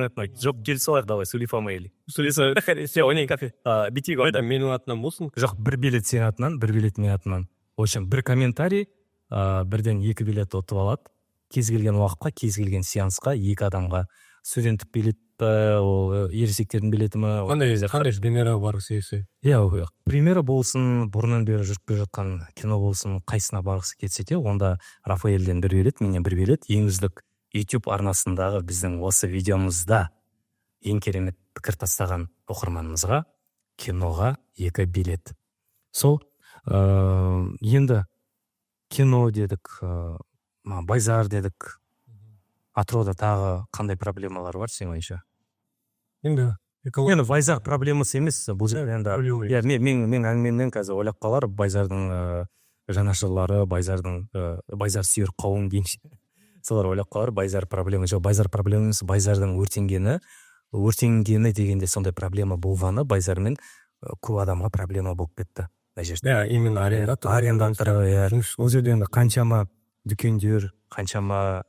атынан. Жоқ, келіс олар, давай, сөйлеп алмай. Сөйлесе, ойнай кафе. Битейік ойда. Менің атынан болсын. Жоқ, 1 билет сенің атынан, 1 билет менің атынан. В общем, бір комментарий, бірден 2 билет ұтып алады. Кез келген уақытқа, кез келген сеансқа 2 адамға. Студенттік билет ол ересектердің билеті ме? Қандай премьера барғысы келсе? Иә, премьера болсын, бұрыннан бері жүріп келе жатқан кино болсын, қайсына барғысы келсе де, онда Рафаэльден 1 билет, менен 1 билет. Ең үздік YouTube арнасындағы біздің осы видеомызда ең керемет пікір тастаған оқырманымызға киноға 2 билет. Сол енді кино дедік, Байзар дедік. Атырауда тағы қандай проблемалар бар сен ойыңша? Енді Байзар проблемасы емес, бұл жерде мен әңгімемнен қазір ойлап қалар, Байзардың жанашырлары, Байзар сүйер қауым дейінші. Солар ойлап қалар, Байзар проблема жоқ. Байзар проблема емес, Байзардың өртенгені дегенде сондай проблема болғаны, Байзармен көп адамға проблема болып кетті. Именно арендатор. Ол жерде енді қаншама дүкендер, қаншама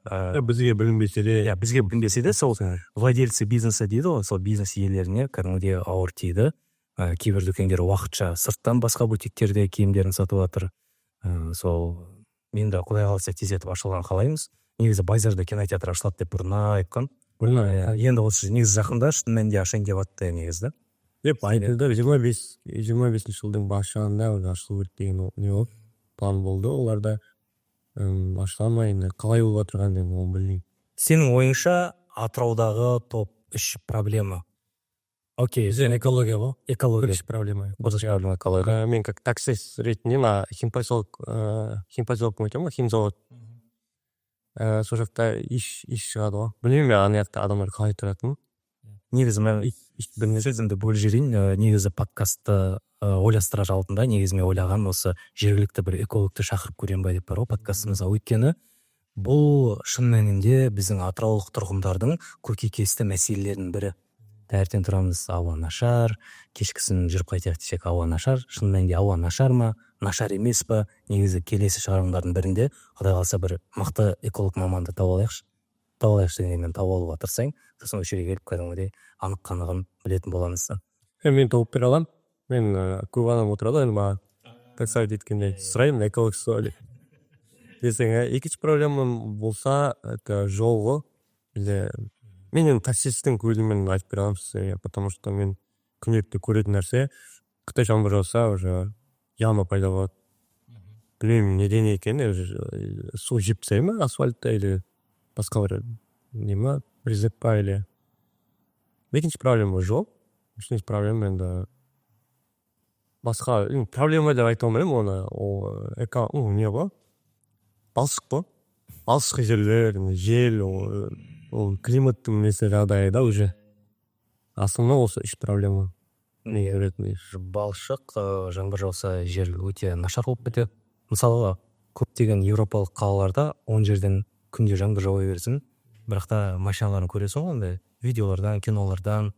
бізге білінбесе де, сол владельцы бизнеса дейді ғой, сол бизнес иелеріне кәдімгідей ауыр тиді. Кейбір дүкендер уақытша сырттан басқа бутиктерде киімдерін сатып жатыр. Сол енді құдай қаласа тездетіп ашылған қалаймыз. Негізі Байзарда кинотеатр ашылады деп бұрына айтқан. Енді осы негізі жақында шын мәнінде ашайын деп атты негізі. Деп айтылды, 25 жылдың башында ашылу керек деген не болды, план болды. Оларда ашыламай, қалай болып отырған оны білмеймін. Сенің ойыңша Атыраудағы топ 3 проблема? Окей, экология ғой. Экология. Проблема. Экология. Мен как таксист ретінде химпозолог айтамын ғой, химзавод. Сол жақта иш шығады ғой. Білмеймін, ана жақта адамдар қалай тұратынын. Негізі мен сөзімді бөліп жіберейін. Негізі подкастты ойластыра жалпында негізі мен ойлаған осы жергілікті бір экологты шақырып көрем ба деп бар ғой подкастымызға. Өйткені бұл шын мәнінде біздің атыраулық тұрғындардың көкейкесті мәселелерінің бірі. Таңертең тұрамыз, ауа нашар, кешкісін жүріп қайтайық десек ауа нашар. Шын мәнінде ауа нашар ма, нашар емес па? Негізі келесі шығарылымдардың бірінде құдай қаласа бір мықты эколог маманды тауып алайықшы дегенмен тауып алуға тырысайын. Сосын осы жерге келіп кәдімгідей анық қанығын білетін боламыз. Мен тауып бере аламын. Мен көп адам отырады, енді маған таксовать еткенде сұраймын, эколог сөйлеп. Десең, екінші проблемам болса, это жол ғой. Мен енді таксисттің көзімен айтып бере аламын сізге, потому что мен күнделікті көретін нәрсе, қытай жаңбыр жауса, уже яма пайда болады. Білмеймін, неден екені, су жеп тастайды ма асфальтта, или басқа бір нема, призеп па, или. Екінші проблема жол. Үшінші проблема енді басқа, проблема деп айта алмаймын оны, ол не ғой? Балшық қой. Балшық жерлер, жел, ол климаттың несі жағдайда уже. Основной осы үш проблема. Неге ретінде? Балшық, жаңбыр жауса жер өте нашар болып кетеді. Мысалы, көптеген еуропалық қалаларда 10 жерден күнде жаңбыр жауа берсін, бірақ та машиналарын көресің ғой, видеолардан, кинолардан.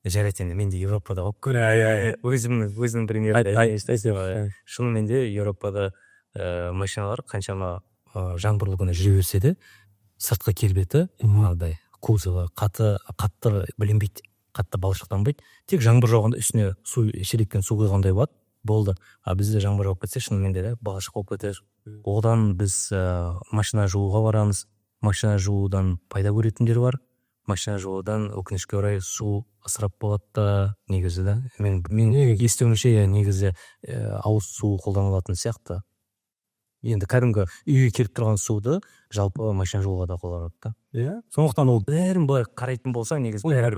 Жарайды, енді менде Европада болып көре. Өзінің премьер. Шынымен де Европада машиналар қаншама жаңбырлы күні жүре берсе де, сыртқы келбеті, кузовы қатты білінбейді, қатты балшықтанбайды. Тек жаңбыр жауғанда үстіне шелектен су құйғандай болды. Бізде жаңбыр жауып кетсе, шынымен де балшық болып кетеді. Одан біз машина жууға барамыз. Машина жуудан пайда көретіндер бар. машина жолудан өкүнүчкө орай суу ысырап болот да негизи да. Менин эстеуимче негизи ауыз суу колдонулатын сыяктуу. Енді кәдімгі үйге келіп тұрған суды жалпы машина жолға да қолданады да. Иә. Сондықтан ол бәрін былай қарайтын болсаң, негізі бәрі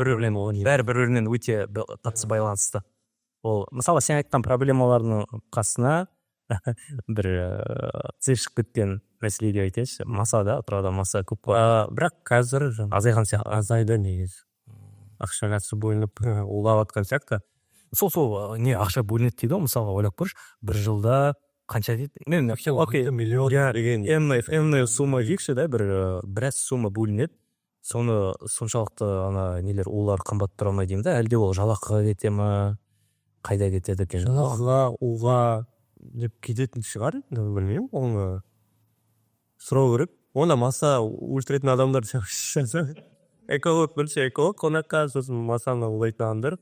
бір-бірінен өте татыс байланысты. Ол мысалы сен айтқан проблемалардың қасына бір тез шығып кеткен мәселе деп айтайыншы. Маса да, атырауда маса көп қой. Бірақ қазір азайған сияқты. азайды негізі. Ақша жақсы бөлініп улап жатқан сияқты. Сол не ақша бөлінеді дейді ғой, мысалға ойлап көрші, бір жылда қанша дейді? Мен миллион деген энный сумма дейікші да, біраз сумма бөлінеді. Соны соншалықты ана нелер улар қымбат тұра алмай деймін да, әлде ол жалақыға кете ма, қайда кетеді екен? Жалақыға, уға деп кететін шығар, білмеймін. Оны сұрау керек. Оны маса өлтіретін адамдар эколог, бірінші эколог, қонаққа сосын масаны улайтын адамдар.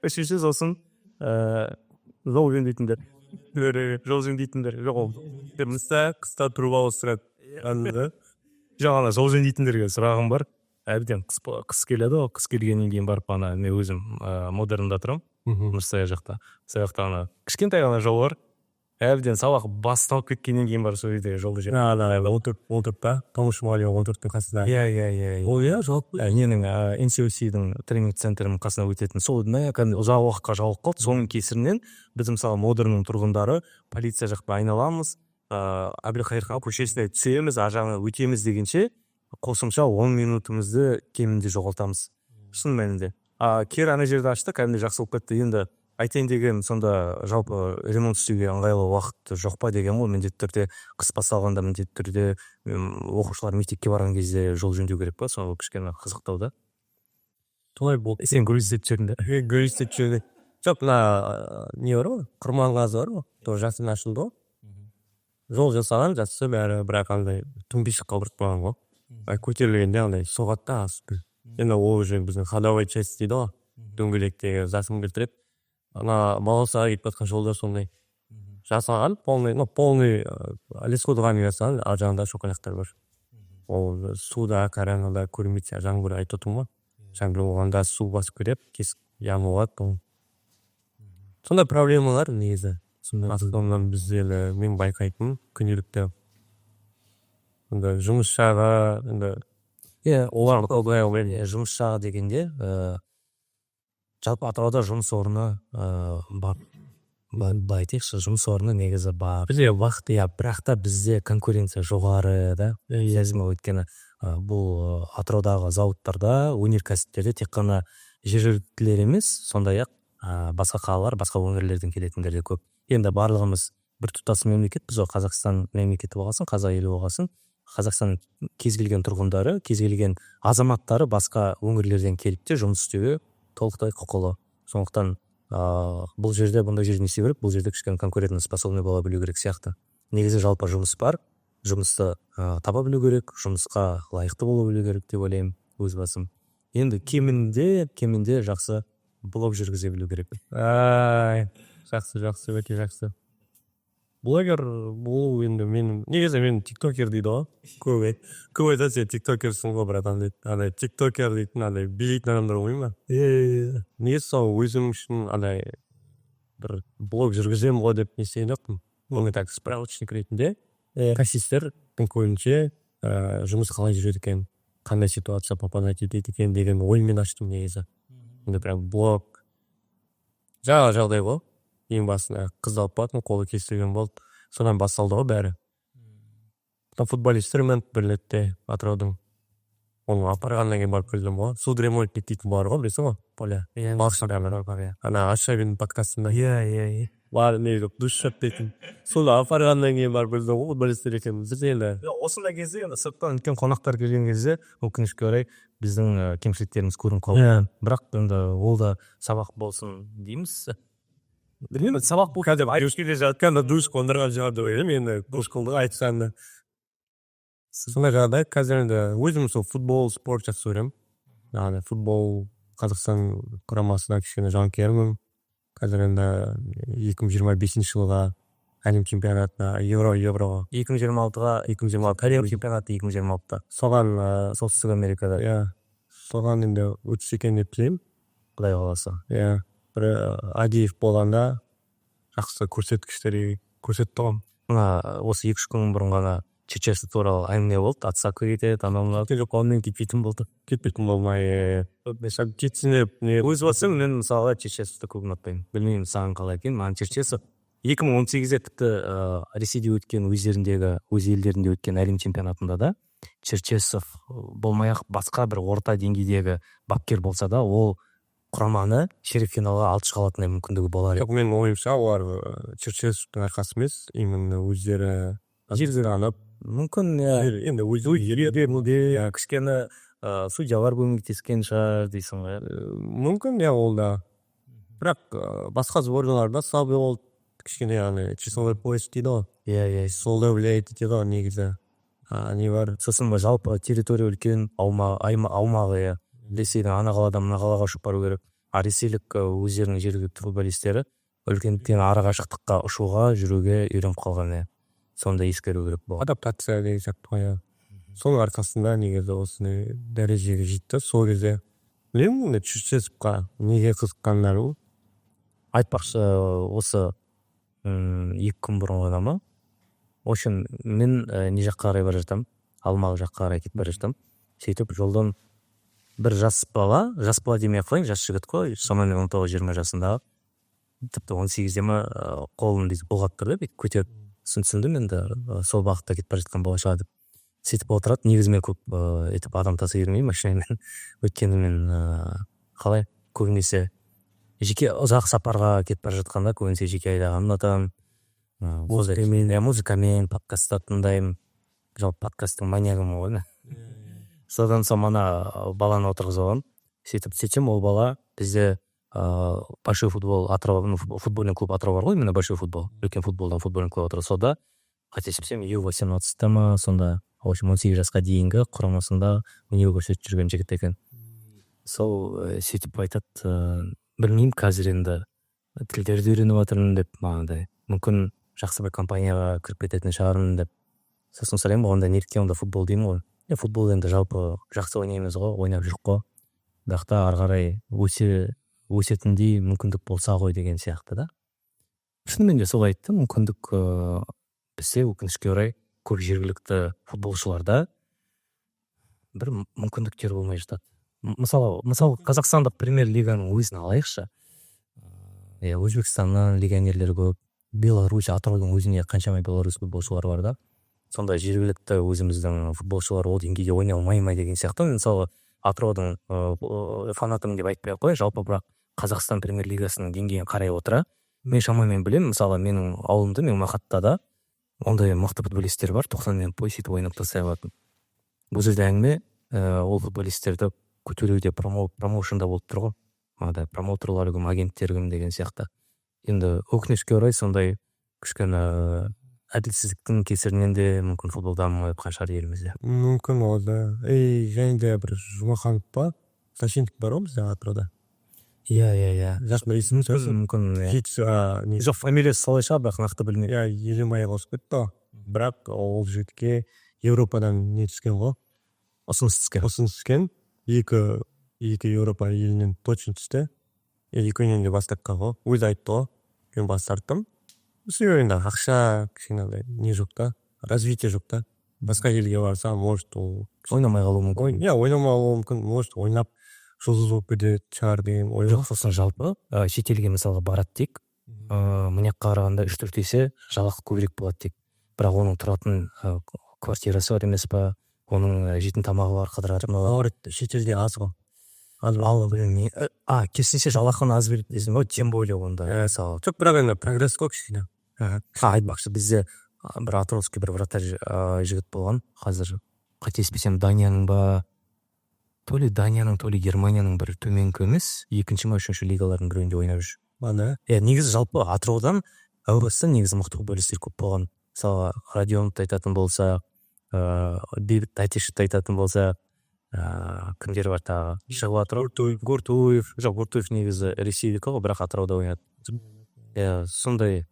Үшінші сосын жол жөндейтіндер. Жол жөндейтіндер. Қыста тұрып ауыстырады. Жаңа жол жөндейтіндерге сұрағым бар. Әбден қыс келеді ғой, қыс келгеннен кейін барып ана мен өзім модернда тұрамын. Нұрсая жақта. Сол жақта ана кішкентай ғана жол бар. Әбден сабақ басталып кеткеннен кейін бар сол жерде жолды жүріп. 14 па? Томуш Мали 14-тің қасында. Иә. Ол иә, жалпы. Менің NCOC-дің тренинг центрінің қасына өтетін. Сол ұзақ уақытқа жауып қалды. Соның кесірінен біз мысалы модернның тұрғындары полиция жақпен айналамыз. Әбілқайыр хан көшесіне түсеміз, жағына өтеміз дегенше қосымша 10 минутымызды кемінде жоғалтамыз. Шын мәнінде. Кері ана жерді ашты, кәдімгі жақсы болып кетті. Енді айтайын деген сонда жалпы ремонт істеуге ыңғайлы уақыт жоқ па деген ғой. Міндетті түрде қыс басталғанда міндетті түрде оқушылар мектепке барған кезде жол жөндеу керек па? Соны кішкене қызықтау да. Солай болды. Сен грузить жүрдің да? Грузить жүрдің. Жоқ, мына не бар ғой? Құрманғазы бар ғой? Тоже жасын ашылды ғой. Жол жасаған жақсы бәрі, бірақ андай түнбешік қалдырып қойған ғой. Көтерілгенде андай соғады да асып. Енді ол уже біздің ходовой часть дейді ғой. Дөңгелектегі засын келтіреді. Ана Малосаға кетіп жатқан жолда сондай жасаған, полный лесходование жасаған, ал жағында шоколадтар бар. Ол суда, караңғыда көрмейді, жаңбыр айтып отырмын ғой. Жаңбыр болғанда су басып кетіп, кесіп яғын болады. Сондай проблемалар негізі. Сондан бізде мен байқайтын күнделікті жұмыс жағы, олар жұмыс жағы дегенде жалпы атырауда жұмыс орны бар. Айтайықшы, жұмыс орны негізі бар. Бізде уақыт, бірақ та бізде конкуренция жоғары да. Өйткені бұл атыраудағы зауыттарда, өнеркәсіптерде тек қана жергіліктілер емес, сондай-ақ басқа қалалар, басқа өңірлерден келетіндер де көп. Енді барлығымыз бір тұтас мемлекет, біз Қазақстан мемлекеті болғасын, қазақ елі болғасын, Қазақстан кез келген тұрғындары, кез келген азаматтары басқа өңірлерден келіп те жұмыс істеуге толықтай құқылы. Сондықтан бұл жерде бұндай жерде не істеу керек, бұл жерде кішкене конкурентно способный бола білу керек сияқты. Негізі жалпы жұмыс бар, жұмысты таба білу керек, жұмысқа лайықты бола білу керек деп ойлаймын өз басым. Енді кемінде жақсы блог жүргізе білу керек. Жақсы, өте жақсы. Блогер болу енді негізі мен тиктокер дейді ғой. Көп айтады, сен тиктокерсің ғой, братан дейді. Андай тиктокер дейтін, андай билейтін адамдар болмай ма? Негізі сол өзім үшін андай бір блог жүргіземін ғой деп не істеген жоқпын. Оны так справочник ретінде кассистердің көзінше жұмыс қалай жүреді екен, қандай ситуация попадать етеді екен деген оймен аштым негізі. Енді прям блог жаңа жағдай ғой. Ең басына қыз алып бардым, қолы кесілген болды. Содан басталды ғой бәрі. Футболистер мен бірлетте атыраудың. Оны апарғаннан кейін барып көрдім ғой. Судремольт дейтін бар ғой, білесің ғой? Поля. Ана Ашабин подкастында. Бар негізі душ жап дейтін. Соны апарғаннан кейін барып көрдім ғой, футболистер екен. Осындай кезде сырттан үлкен қонақтар келген кезде өкінішке орай біздің кемшіліктеріміз көрініп қалды. Бірақ енді ол да сабақ болсын дейміз. Білмеймін, сабақ бұл кәдім айырышкеле жатқанда душ қондырған шығар деп ойлаймын, енді душ қылдығы айтқанды. Сондай жағдай, қазір енді өзім сол футбол, спорт жақсы көремін. Футбол Қазақстан құрамасына кішкене жанкүйермін. Қазір енді 2025 жылға әлем чемпионатына, Евроға. 2026-ға, әлем чемпионаты 2026-та. Соған Солтүстік Америкада. соған енді өтіс екен деп тілеймін. Құдай қаласа. Иә, бір Адиев болғанда жақсы көрсеткіштер көрсетті ғой. Мына осы 2-3 күн бұрын ғана Черчесов туралы әңгіме болды. Атсакы кетеді, анау Жоқ, онымен кетпейтін болды. Кетпейтін болмай, mesela кетсін деп не өз басым мен мысалы Черчесовты көп ұнатпаймын. Білмеймін саған қалай екен. Маған Черчесов 2018-де тіпті Ресейде өткен өз елдерінде өткен әлем чемпионатында да Черчесов болмай-ақ басқа бір орта деңгейдегі бапкер болса да, ол құраманы ширек финалға алып шыға алатындай мүмкіндігі болар еді. Жоқ, менің ойымша олар Черчесовтың арқасы емес, именно өздері жирганып, мүмкін енді өздері кішкене судьялар көмектескен шығар дейсің ғой. мүмкін, иә, ол да. Бірақ басқа сборналарда слабый болды. Кішкене яғни часовой пояс дейді ғой. Иә, Солда влияет етеді ғой негізі. Не бар. сосын жалпы территория үлкен, аумағы Ресейдің ана қаладан мына қалаға ұшып бару керек. А ресейлік өздерінің жергілікті футболистері үлкендіктен ары қашықтыққа ұшуға, жүруге үйреніп қалған. Сонда ескеру керек болды. Адаптация деген сияқты ғой. Соның арқасында негізі осыны дәрежеге жетті. Сол кезде білемін, Черчесовқа неге қызыққандарын. Айтпақшы, осы 2 күн бұрын ғана ма? Ошын мен не жаққа қарай бара жатам? Алмалы жаққа қарай кетіп бара жатам. Сөйтіп жолдан бір жас бала демей ақ қояйын, жас жігіт қой, шамамен 19-20 жасындағы, тіпті 18-де ма, қолын бұлғап тұрды, көтеріп түсіндім енді сол бағытта кетіп бара жатқан бала шығар деп. Сөйтіп отырады, негізі мен көп етіп адам таса бермеймін машинамен. Өйткені мен қалай көбінесе жеке ұзақ сапарға кетіп бара жатқанда көбінесе жеке айдағанды ұнатамын. Музыкамен подкастты тыңдаймын. Жалпы подкасттың маньягым ғой. Содан соң мана баланы отырғызып аламын. Сөйтсем, ол бала бізде большой футбол Атырау, футбольный клуб Атырау бар ғой, именно большой футбол. Үлкен футболдан футбольный клуб Атырау. Сода қателеспесем U18-та ма, сонда 18 жасқа дейінгі құрамасында өнер көрсетіп жүрген жігіт екен. Сол сөйтіп айтады, білмеймін, қазір енді тілдерді үйреніп жатырмын деп, мағындай мүмкін жақсы бір компанияға кіріп кететін шығармын деп. Сосын сұраймын, онда неліктен онда футбол деймін ғой. Футбол енді жалпы жақсы ойнаймыз ғой, ойнап жүрік қой. Бірақ та ары қарай өсетіндей мүмкіндік болса ғой деген сияқты да. Шынымен де солай айтты, мүмкіндік бізде өкінішке орай көп жергілікті футболшыларда бір мүмкіндіктер болмай жатады. Мысалы Қазақстандық премьер-лиганың өзін алайықшы. Өзбекстаннан легионерлер көп, Беларусь, Атыраудың өзіне қаншама белорус футболшылар бар да. Сонда жергілікті өзіміздің футболшылар ол деңгейде ойнай алмай ма деген сияқты. Мысалы Атыраудың фанатымын деп айтпай ақ қой, жалпы бірақ Қазақстан премьер-лигасының деңгейін қарай отыра, мен шамамен білемін, мысалы менің ауылымда, мен Мақатта да ондай мықты футболисттер бар, 90 минут бойы сөйтіп ойнап тастай алатын. Бұл жерде әңгіме ол футболисттерді көтеруде промоушнда болып тұр ғой. Промоутерлар кім, агенттер кім деген сияқты. Енді өкінішке орай сондай кішкене әділсіздіктің кесірінен де мүмкін футбол дамымай жатқан шығар елімізде. Мүмкін ол да. Және де бір Жұмаханов па, Сашинов бар ғой бізде Атырауда. Иә. Жас есімін сөзім мүмкін. Жоқ, фамилиясы солай шығар, бірақ нақты білмеймін. Елемай қосып кетті. Бірақ ол жігітке Еуропадан не түскен ғой? Ұсыныс түскен. Екі Еуропа елінен точно түсті. Екеуінен де бас тартқан ғой. Өзі айтты ғой. Мен бас тарттым. Все енді ақша, кішкене не жоқ та, развитие жоқ та. Басқа елге барса, может ол ойнамай қалуы мүмкін. Ойнамай қалуы мүмкін, может ойнап жұлдыз болып кетеді шығар деген ой. Жоқ, сосын жалпы шетелге мысалға барады тек, мына қарағанда 3-4 есе жалақы көбірек болады тек. Бірақ оның тұратын квартирасы бар емес па, оның жейтін тамағы бар, қыдырады. Шетелде аз ғой. Керісінше жалақыны аз береді десем ғой, тем более онда. Жоқ, бірақ енді прогресс қой кішкене. Айтпақшы, бізде бір атыраускай бір вратарь жігіт болған, қазір қателеспесем Данияның ба, то ли Германияның бір төменгі емес, 2-ші ма 3-ші лигалардың бірінде ойнап жүр. Негізі жалпы Атыраудан Әурастан негізі мықты футболистер көп болған. Мысалы Радионовты айтатын болса, Бейбіт Тәтешевті айтатын болса, кімдер бар тағы? Шығып Атырау, Гуртуев негізі Ресейдікі ғой, бірақ Атырауда ойнады. Сондай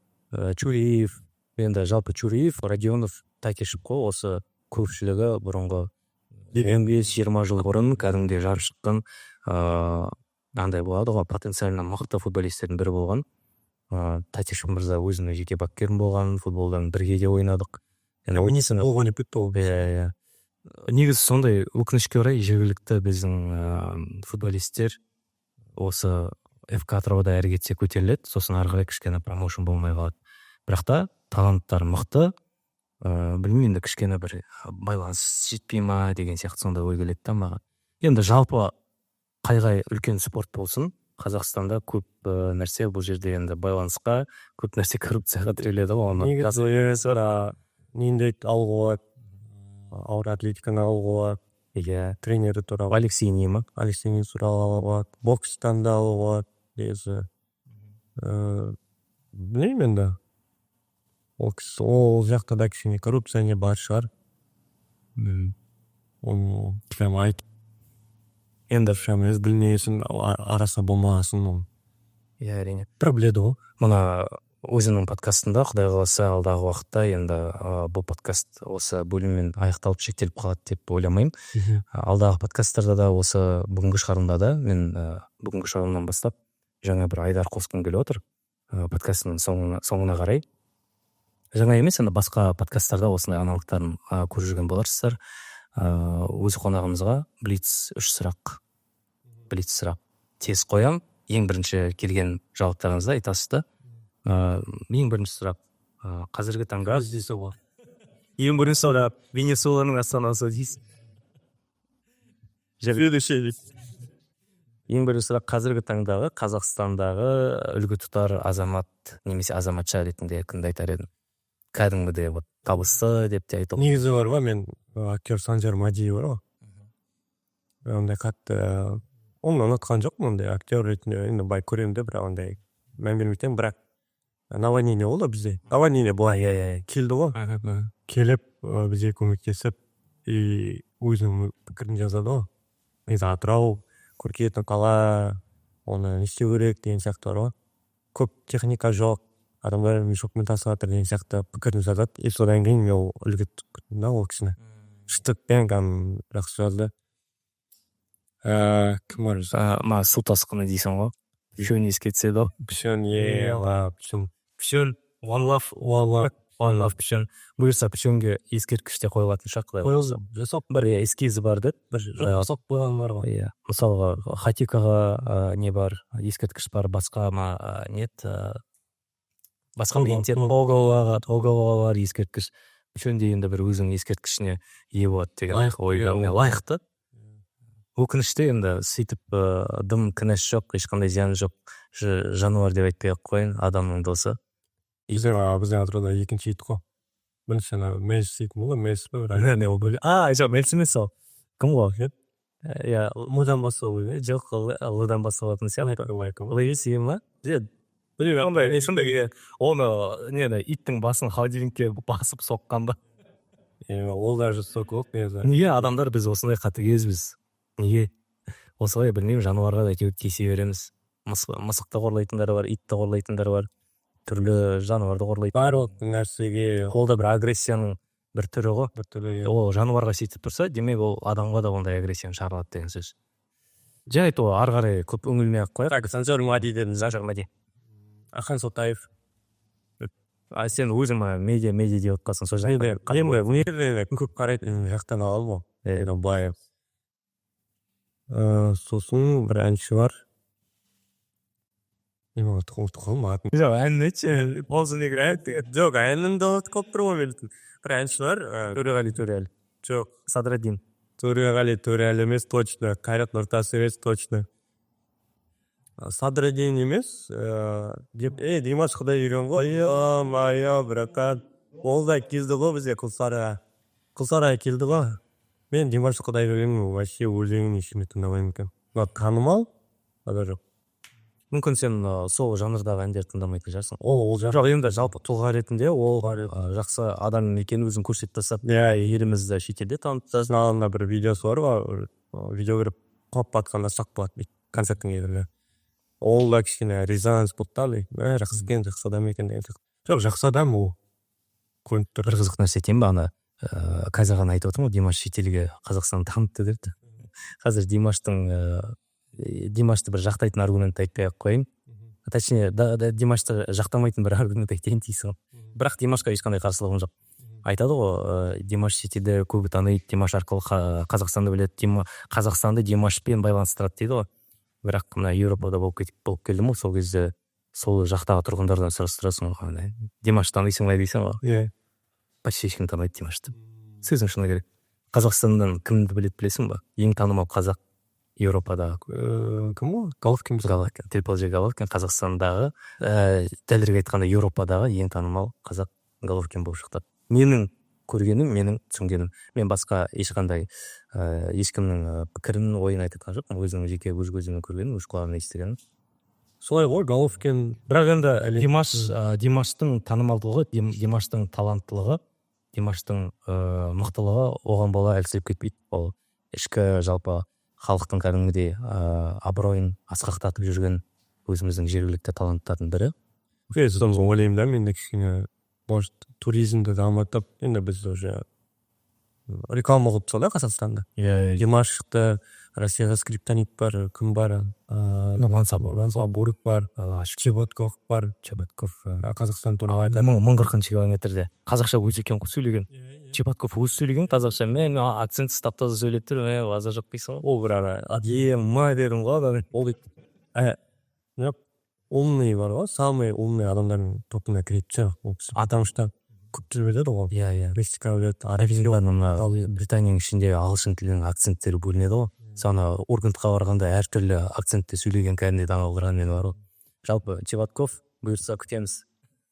Чуриев, енді жалпы Чуриев, Радионов, Тәтешев қой, осы көпшілігі бұрынғы 15-20 жыл бұрын кәдімгідей жарып шыққан андай болады ғой, потенциально мықты футболистердің бірі болған. Тәтеш мырза өзінің жеке бапкерім болған, футболдан бірге де ойнадық. ойнайсың оған епет ол. Иә. Негізі сондай өкінішке орай жергілікті біздің футболисттер осы ФК Атырауда әрі кетсе көтеріледі, сосын ары қарай кішкене промоушн болмай қалады. Бірақ та таланттар мықты, білмеймін, енді кішкене бір байланыс жетпей ма деген сияқты сондай ой келеді да маған. Енді жалпы қай үлкен спорт болсын, Қазақстанда көп нәрсе бұл жерде енді байланысқа, көп нәрсе коррупцияға тіреледі ғой. Негізі нендей алуға, ауыр атлетиканы алуға, тренері туралы. Алексей Нима. Алексей Нима туралы алуға, бокстан да алуға, негізі. Білмеймін енді. Ол жақта да кішкене коррупция не бар шығар. Оны прям айт. Енді прям өз білмейсің, араса болмасын. Иә, әрине. Бір біледі ғой. Мына өзінің подкастында, Құдай қаласа алдағы уақытта енді бұл подкаст осы бөліммен аяқталып шектеліп қалады деп ойламаймын. Алдағы подкасттарда да осы бүгінгі шығарылымда да мен бүгінгі шығарылымнан бастап жаңа бір айдар қосқым келіп отыр подкастының соңына қарай. Жаңа емес, енді басқа подкасттарда осындай аналогтарын көріп жүрген боларсыздар. Өз қонағымызға блиц 3 сұрақ. Блиц сұрақ тез қоям. Ең бірінші келген жауаптарыңызды айтасыз да. Ең бірінші сұрақ. Қазіргі таңда ең бірінші сұрақ Венесуэланың астанасы дейсіз. Ең бірінші сұрақ, қазіргі таңдағы Қазақстандағы үлгі тұтар азамат немесе азаматша ретінде кімді айтар едім? Кәдімгідей табысты деп те айтып. Негізі бар ма, мен актер Санжар Мадиев бар ғой. Ондай қатты оны ұнатқан жоқпын, ондай актер ретінде енді бай көремін де, бірақ ондай мән бермейтін, бірақ Навальный болды бізде. Навальный былай келді ғой. Келіп бізге көмектесіп, өзінің пікірін жазады ғой. Негізі Атырау, көркейетін қала, оны не істеу керек деген сияқты бар ғой. Көп техника жоқ, адамдар мешокмен тасыватыр деген сияқты пікірін жазады. И содан кейін мен үлгі тұттым да ол кісіні. Штықпен жақсы жазды. Кім бар? Су тасқыны дейсің ғой. Пішен ескетсе да. Пішен, Пішен, one love пішен. Бұйырса пішенге ескерткіште қойылатын шақ. Қойылды, жасап. Бір эскизі бар деді. Жасап қойған бар ғой. Мысалға Хатикаға не бар, ескерткіш бар, басқа басқа ментен Оголаға бар ескерткіш. Пішенде енді бір өзінің ескерткішіне ие болады деген лайықты. Өкінішті енді сөйтіп дым кінәсі жоқ, ешқандай зияны жоқ жануар деп айтпай ақ қояйын, адамның досы. Біздің Атырауда екінші ит қой. Бірінші Мелс дейтін ғой, Мелс па? Жоқ, Мелс емес ол. Кім ғой? Мұдан басталу. Жоқ, Лыдан басталатын сияқты. Лыйыс ем ма? Оны иттің басын холодильникке басып соққан ба? Ол даже соқ. Неге адамдар біз осындай қатыгезбіз? Неге? Осылай білмеймін, жануарға да тиісе береміз. Мысықты қорлайтындар бар, итті қорлайтындар бар, түрлі жануарды қорлайтын. Барлық нәрсеге ол да бір агрессияның бір түрі ғой. Ол жануарға сөйтіп тұрса, демек ол адамға да ондай агрессияны шығарылады деген сөз. Жайт ол ары қарай көп үңілмей ақ қояйық. Санжар Мади дедіңіз. Санжар Мади. Ахан Сотаев. Сен өзің медиа деп отқансың. Сол жайында көп қарайтын жақтан алып ғой. Баев. Сосын бір әнші бар. Мен тұқылматын. Жоқ, әнін айтшы, болсын егер әнді. Жоқ, әнін да көп тұр ғой белдің. Бір әнші бар. Төреғали. Жоқ. Садраддин. Төреғали емес точно. Қайрат Нұртас емес точно. Садраддин емес. Димаш Құдайберген ғой. Бракат. Ол да келді ғой бізде Құлсарыға келді ғой. Мен Димаш Құдайбергеннің вообще өлеңін ешкімде тыңдамаймын екен. Танымал, ада жоқ. Мүмкін сен сол жанрдағы әндерді тыңдамайтын шығарсың. Ол жоқ, енді жалпы тұлға ретінде ол жақсы адам екенін өзін көрсетіп тастап, елімізді шетелде танытты. Сыналында бір видеосы бар ғой, видео көріп қоп батқанда сақ болады концерттің еділі. Ол да кішкене резонанс болды да, жақсы адам екен деген сияқты. Жоқ, жақсы адам ол. Бір қызық нәрсе етейін ба, Казір ғана айтып отырмын ғой, Димаш шетелге Қазақстанды танытты деп. Қазір Димашты бір жақтайтын аргумент айтпай ақ қояйын. Точнее, Димашты жақтамайтын бір аргумент айтайын дейсің. Бірақ Димашқа ешқандай қарсылығым жоқ. Айтады ғой, Димаш шетелде көбі таниды, Димаш арқылы Қазақстанды біледі, Қазақстанды Димашпен байланыстырады дейді ғой. Бірақ мына Еуропада болып келдім ғой, сол кезде сол жақтағы тұрғындардан сұрастырасың ғой, Димаш танисың ба дейсің ғой. Почти ешкім танымайды Димашты. Сөзің шыны керек. Қазақстаннан кімді білесің ба? Ең танымал қазақ Еуропадағы. Кім ол? Головкин. Triple Головкин Қазақстандағы, дәлірек айтқанда Еуропадағы ең танымал қазақ Головкин болып шықты. Менің көргенім, менің түсінгенім. Мен басқа ешқандай ешкімнің пікірін, ойын айтқан жоқпын. Өзімнің жеке өз көзіммен көргенім, өз құлағыммен естігенім. Солай ғой, Головкин. Бірақ енді Димаштың танымалдылығы, Димаштың таланттылығы, Димаштың мықтылығы оған бола әлсіреп кетпейді. Ол ішкі жалпы халықтың кәдімгідей абыройын асқақтатып жүрген өзіміздің жергілікті таланттардың бірі. Ойлаймын да, мен де кішкене может туризмді дамытып, енді біз уже реклама қылып тұрса да Қазақстанда. Димаш шықты, Россияға Скриптонит бар, кім бар, Бурик бар, Чеботков бар. Қазақстан туралы айтады. 1040 километрде қазақша өз екен сөйлеген. Чеботков өз сөйлеген қазақша, мен акцент ұстап таза сөйлеп тұр, аза жоқ дейсің ғой. Ол бір ара дедім ғой, ол дейді. Умный бар ғой, самый умный адамдардың топына кіреді. Атамышта көп тіл біледі ғой. Бестика біледі. Британияның ішінде ағылшын тілінің акценттері бөлінеді ғой. Сана Ургантқа барғанда әртүрлі акцентте сөйлеген кәдімгідей танылған мен бар ғой. Жалпы Чеботков бұйырса күтеміз.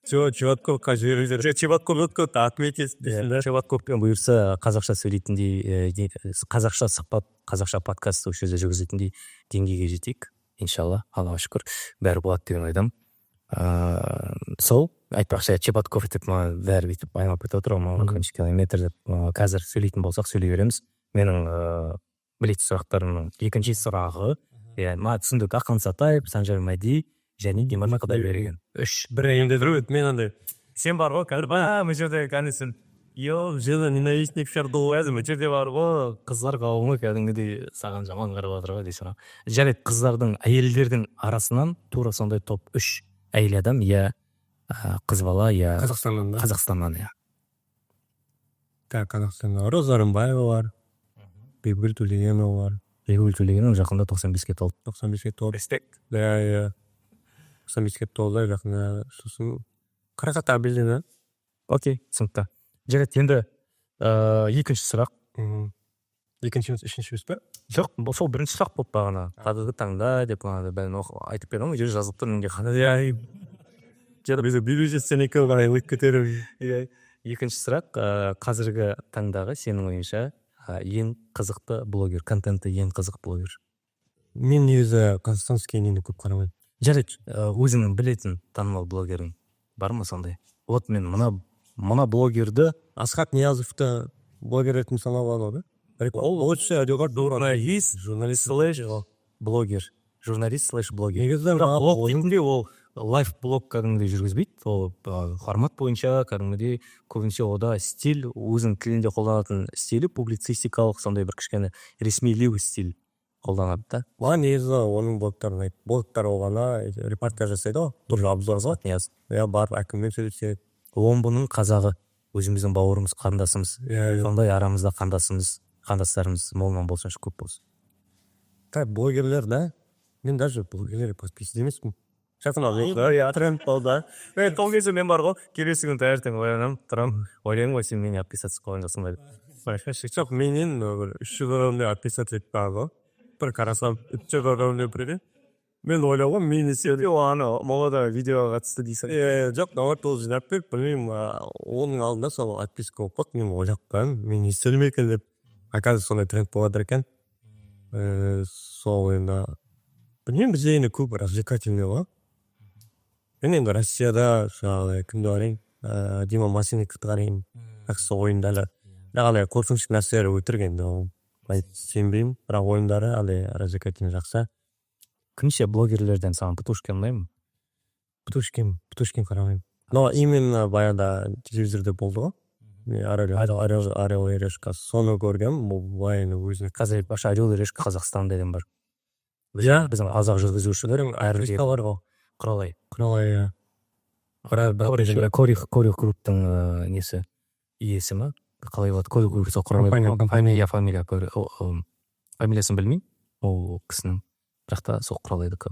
Чеботковқа жіберіңіздер. Чеботков отметесің. Чеботковпен бұйырса қазақша сөйлейтіндей, қазақша сұхбат, қазақша подкаст осы жерде жүргізетіндей деңгейге жетейік. Иншалла, Аллаға шүкір, бәрі болады деген ойдам. Сол айтпақшы, Чеботков деп бәрі бүйтіп айналып кетіп отыр, 10 километр деп қазір сөйлейтін болсақ сөйлей береміз. Менің білетін сұрақтарымның екінші сұрағы, түсіндік, Ақан Сатаев, Санжар Мәди және Димаш Құдайберген. 3 бір әйімде тұрып, мен андай. Сен бар ғой, қазір бұл жерде кәнесін. Жерде ненавистник шарды ғой, бұл жерде бар ғой, қыздар қауымы кәдімгідей саған жаман қарап отыр ғой дейсің. Жарайды, қыздардың, әйелдердің арасынан тура сондай топ 3 әйел адам, қыз бала, Қазақстаннан. Қазақстанда Роза Рымбаева бар, Бибігүл Төлегенова бар. Бибігүл Төлегенова жақында 95-ке толды. 95-ке толды. Респект. 95-ке толды жақында. Сосын Қарақат Абелден. Окей, түсінікті. Жарайды, енді екінші сұрақ. Екіншіміз, үшіншіміз бе? Жоқ, сол бірінші сұрақ болып бағана. Қазіргі таңда деп бәлін айтып бердім, жер жазып тұр, менге қандай. Бізде бюджеттен екі қарай өтіп кетер. Екінші сұрақ, қазіргі таңдағы сенің ойынша ең қызықты блогер, контенті ең қызық блогер. Мен негізі казахстанский нені көп қарамаймын. Жарайды, өзіңнің білетін танымал блогерің бар ма сондай? Вот мен мына блогерді Асхат Ниязовты блогер ретінде саналады ғой. Лучший журналист/блогер. Негізі ол лайф-блог кәдімгідей жүргізбейді, ол формат бойынша кәдімгідей көбінесе ода стиль, өзінің тілінде қолданатын стилі публицистикалық, сондай бір кішкене ресмилеу стиль қолданады да. Маған негізі оның блогтарын айтты. Блогтар оғана репортаж жасайды ғой, тоже обзор жасайды. Барып әкіммен сөйлеседі. Омбының қазағы, өзіміздің бауырымыз, қандасымыз, сондай арамызда қандастарымыз молынан болсын, көп болсын. Блогерлер, да? Мен даже блогерлер подписчик емеспін. Тренд болды. Сол кезде мен бар ғой, келесі күн таңертең оянамын, тұрамын, ойлаймын ғой, сен мені отписаться қойған жоқсың ба. Жоқ, менен 300 рубль отписаться етіп бар ғой. Бір қарасам 300 рубль береді. Мен ойлауға, мені сені молада видеоға қатысты дейсің. Жоқ, наоборот, ол жинап беріп, білмеймін, оның алдында сол отписка болып қалды, мен ойлап қойдым, мен естелім екен деп. Оказывается, сондай тренд болады екен. Сол енді, білмеймін, бізде енді көп развлекательный ғой. Мен енді Россияда кімді қарайын, Дима Масленниковты қарайын, жақсы ойындары. Бірақ қорқынышты нәрселер өтірген, сенбеймін, бірақ ойындары развлекательный жақсы. Күнше блогерлерден саған Птушкин ұнаймын? Птушкин қарамаймын. Но именно баяғыда телевизорда болды ғой. орел и решка соны көргем, былай өзіне қазір баша орел и решка қазақстан деген бар. иә Біздің қазақ жүргізушілер бар ғой құралай. құралай Корих групптың несі иесі ма? Қалай болады? Корих групп сол құралай. Фамилиясын білмеймін ол кісінің. Бірақ та сол құралайдікі.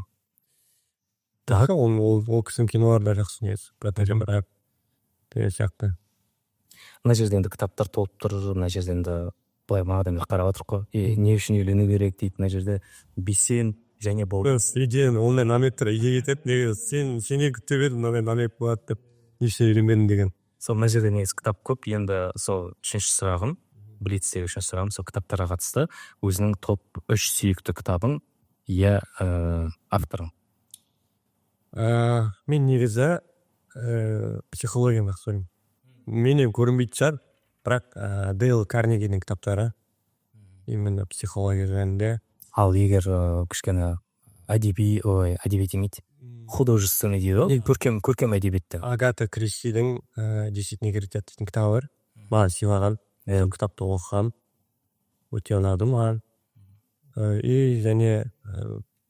так ол кісінің киноларда жақсы негізі бірақ деген сияқты. Мына жерде енді кітаптар толып тұр, мына жерде енді былай маған да қарап отыр ғой. Не үшін үйлену керек дейді, мына жерде бесен және бол. Идеяны ондай намектер идея кетеді, неге сен күтіп едің мынандай намек болады деп неше үйренбедің деген. Сол мына жерде негізі кітап көп. Енді сол үшінші сұрағым, блицтегі үшінші сұрағым сол кітаптарға қатысты. Өзінің топ 3 сүйікті кітабың я авторың. Мен негізі психологияны жақсы көремін. Менен көрінбейтін шығар, бірақ Дейл Карнегидің кітаптары именно психология жөнінде. Ал егер кішкене әдебиет емейді, художественный дейді, көркем әдебиетті. Агата Кристидің «Десять негритят» дейтін кітабы бар. Маған сыйлаған, кітапты оқығам, өте ұнады маған. И және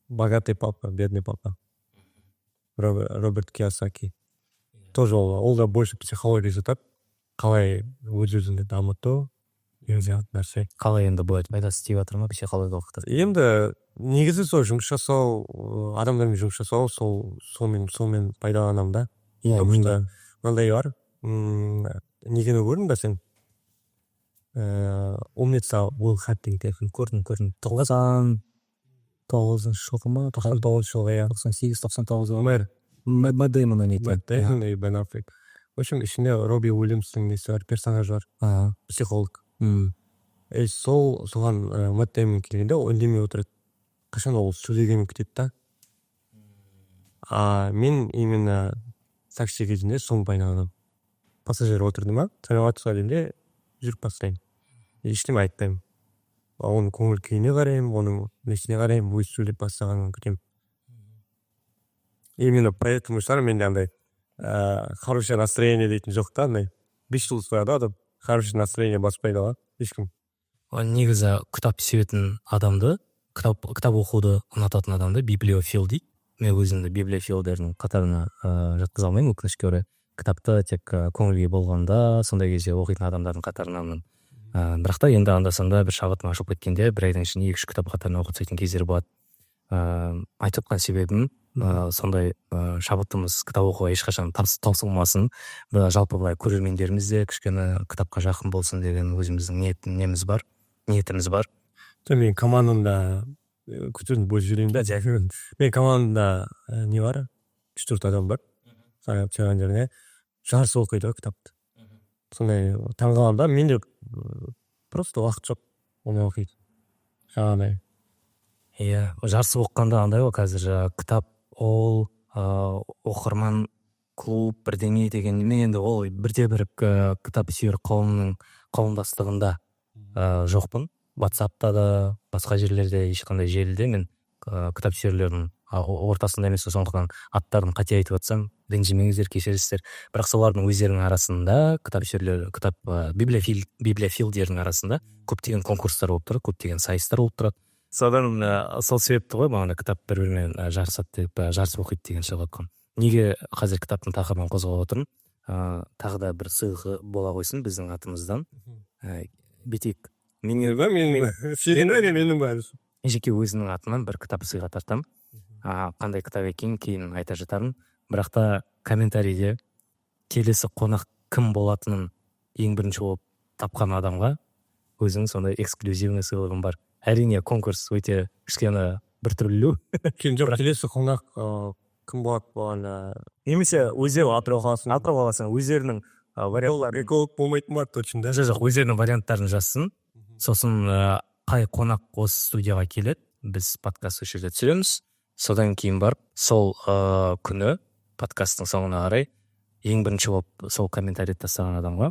«Богатый папа, бедный папа» Роберт Кийосаки. Тоже ол да больше психология жатады. Қалай өз-өзіңді дамыту деген нәрсе. Қалай енді болады пайдасы тиіп жатыр ма психологиялық кітап? Енді негізі сол жұмыс жасау, адамдармен жұмыс жасау, сонымен пайдаланамын да. Мынандай бар. Негені көрдің ба сен? Умница Уилл Хантинг деген көрдім. 99 жылғы ма? 99 жылғы, иә. 98-99 Мэтт Дэймон ойнайды. Мэтт Дэймон и Бен Аффлек. В общем, ішінде Робби Уильямстың несі бар, персонаж бар. Психолог. Соған Мэтт Дэймон келгенде ол үндемей отырады. Қашан ол сөйлегенін күтеді да. Мен именно такси кезінде соны пайдаланамын. Пассажир отырды ма, саламатсыз дегенде жүріп бастаймын. Ештеңе айтпаймын. Оның көңіл күйіне қараймын, оның несіне қараймын, өз сөйлеп бастағанын күтемін. Именно поэтому шығар менде андай хорошее настроение дейтін жоқ та, андай 5 жыл ұстайды адам, хорошее настроение баспайды ғой, ешкім. Негізі кітап сүйетін адамды, кітап оқуды ұнататын адамды библиофил дейді. Мен өзімді библиофилдердің қатарына жатқыза алмаймын, өкінішке орай. Кітапты тек көңілге болғанда, сондай кезде оқитын адамдардың қатарынамын. Бірақ та енді анда-санда бір шабытым ашылып кеткенде, бір айдың ішінде 2-3 кітап қатарына оқып тастайтын кездер болады. Айтып отқан себебім сондай шабытымыз кітап оқуға ешқашан таусылмасын. Жалпы былай көрермендеріміз де кішкене кітапқа жақын болсын деген өзіміздің ниетіміз бар. Мен командамда күтуін бөліп жүрейін да, мен командамда не бар? 3-4 адам бар. Сағап жеріне жарыс оқиды кітапты. Сондай таңғаламда менде просто уақыт жоқ, оны оқиды. Жаңағыдай. Иә, жарыс оқығанда андай ғой қазір кітап ол оқырман клуб бірдеңе деген енді ол бірде-бір кітап сүйер қауымдастығында жоқпын. WhatsApp'та да, басқа жерлерде, ешқандай желіде мен кітап сүйерлердің ортасында емес, сондықтан аттарын қате айтып жатсам, ренжімеңіздер, кешіріңіздер. Бірақ солардың өздерінің арасында кітап сүйерлер, библиофилдердің арасында көптеген конкурстар болып тұрады, көптеген сайыстар болып тұрады. Содан сол себепті ғой маған кітап бір-бірімен жарысады деп, жарыс оқиды деген шығып жатқан. Неге қазір кітаптың тақырыбын қозғап отырмын? Тағы да бір сыйлығы бола қойсын біздің атымыздан. Бетек. Менің бәрі. Жеке өзінің атынан бір кітап сыйға тартамын. Қандай кітап екенін кейін айта жатармын. Бірақ та комментарийде келесі қонақ кім болатынын ең бірінші болып тапқан адамға өзінің сондай эксклюзивный сыйлығым бар. Әрине конкурс өте кішкене біртүрлі. Келесі қонақ кім болады болған? Немесе өздері атырау қаласының өздерінің варианттарын эколог болмайтын бар точно. Жоқ, өздерінің варианттарын жазсын. Сосын қай қонақ осы студияға келеді, біз подкаст осы жерде түсіреміз. Содан кейін барып, сол күні подкасттың соңына қарай ең бірінші болып сол комментарий тастаған адамға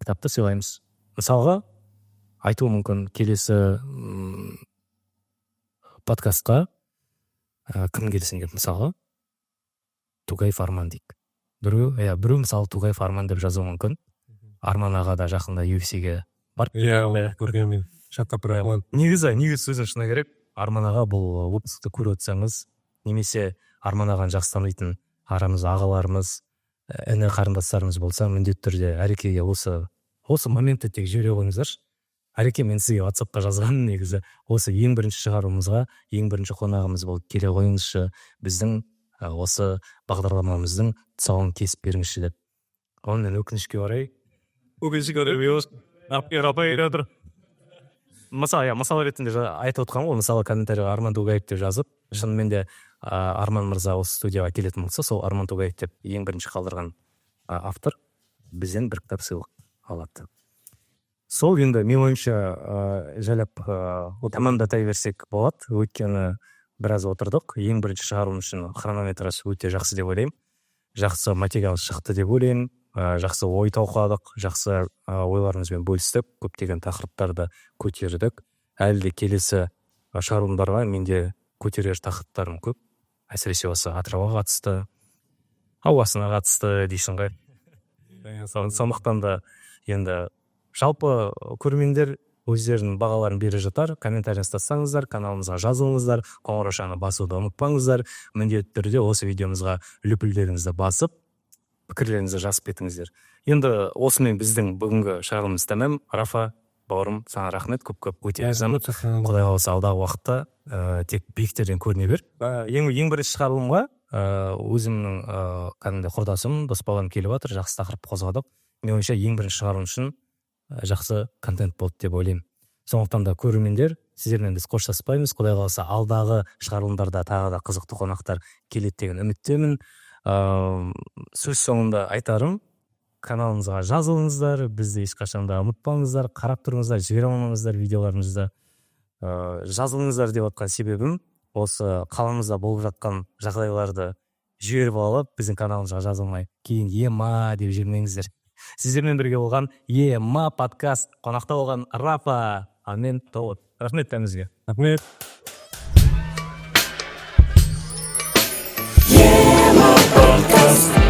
кітапты сыйлаймыз. Мысалға, айтуы мүмкін келесі подкастқа кім келсін деп, мысалға Тугай Фарман дейік. Біреу мысалы Тугай Фарман деп жазуы мүмкін. Арман аға да жақында UFC-ге барып Иә, көргенмін. Шаттап Арман. негізі сөзін шыны керек, Арман аға бұл выпускты көріп отырсаңыз, немесе Арман ағаны жақсы танитын арамыз ағаларымыз, іні қарындастарымыз болса, міндетті түрде Әрекеге осы моментті тек жібере қойыңыздаршы. Әреке, мен сізге WhatsApp-қа жазғаным негізі осы ең бірінші шығаруымызға, ең бірінші қонағымыз болып келе қойыңызшы, біздің осы бағдарламамыздың тұсауын кесіп беріңізші деп. Онымен өкінішке орай мысал ретінде айтып отқан ғой, мысалы комментарийға Арман Тугаев деп жазып, шынымен де Арман мырза осы студияға келетін болса, сол Арман Тугаев деп ең бірінші қалдырған автор бізден бір кітап сыйлық алады. Сол енді мен ойымша жайлап тамамдатай берсек болады, өйткені біраз отырдық. Ең бірінші шығару үшін хронометрасы өте жақсы деп ойлаймын. Жақсы материал шықты деп ойлаймын. Жақсы ой талқыладық, жақсы ойларымызбен бөлістік, көптеген тақырыптарды көтердік. Әлі де келесі шығарылымдарға менде көтерер тақырыптарым көп. Әсіресе осы Атырауға қатысты, ауасына қатысты дейсің ғой. Сондықтан да енді жалпы көрермендер өздерінің бағаларын бере жатар. Комментарияны тастаңыздар, каналымызға жазылыңыздар, қоңыраушаны басуды ұмытпаңыздар. Міндетті түрде осы видеомызға лүпілдеріңізді басып, пікірлеріңізді жазып кетіңіздер. Енді осымен біздің бүгінгі шығарылымымыз тәмам. Рафа, бауырым, саған рахмет, көп өте ризамын. Құдай қаласа алдағы уақытта тек биіктерден көріне бер. Ең бірінші шығарылымға өзімнің кәдімгі құрдасым, дос балам келіп жатыр, жақсы тақырып қозғадық. Мен ойымша ең бірінші шығарылым үшін жақсы контент болды деп ойлаймын. Сондықтан да көрермендер, сіздермен біз қоштаспаймыз. Құдай қаласа алдағы шығарылымдарда тағы да қызықты қонақтар келеді деген үміттемін. Сөз соңында айтарым, каналымызға жазылыңыздар, бізді ешқашан да ұмытпаңыздар, қарап тұрыңыздар, жібере алмаңыздар видеоларымызды. Жазылыңыздар деп отқан себебім осы қаламызда болып жатқан жағдайларды жіберіп алып, біздің каналымызға жазылмай кейін ема деп жүрмеңіздер. Сіздермен бірге болған ема подкаст, қонақта болған Рафа, Амен Тоғыт. Рахмет тәмізге. Рахмет. Podcast.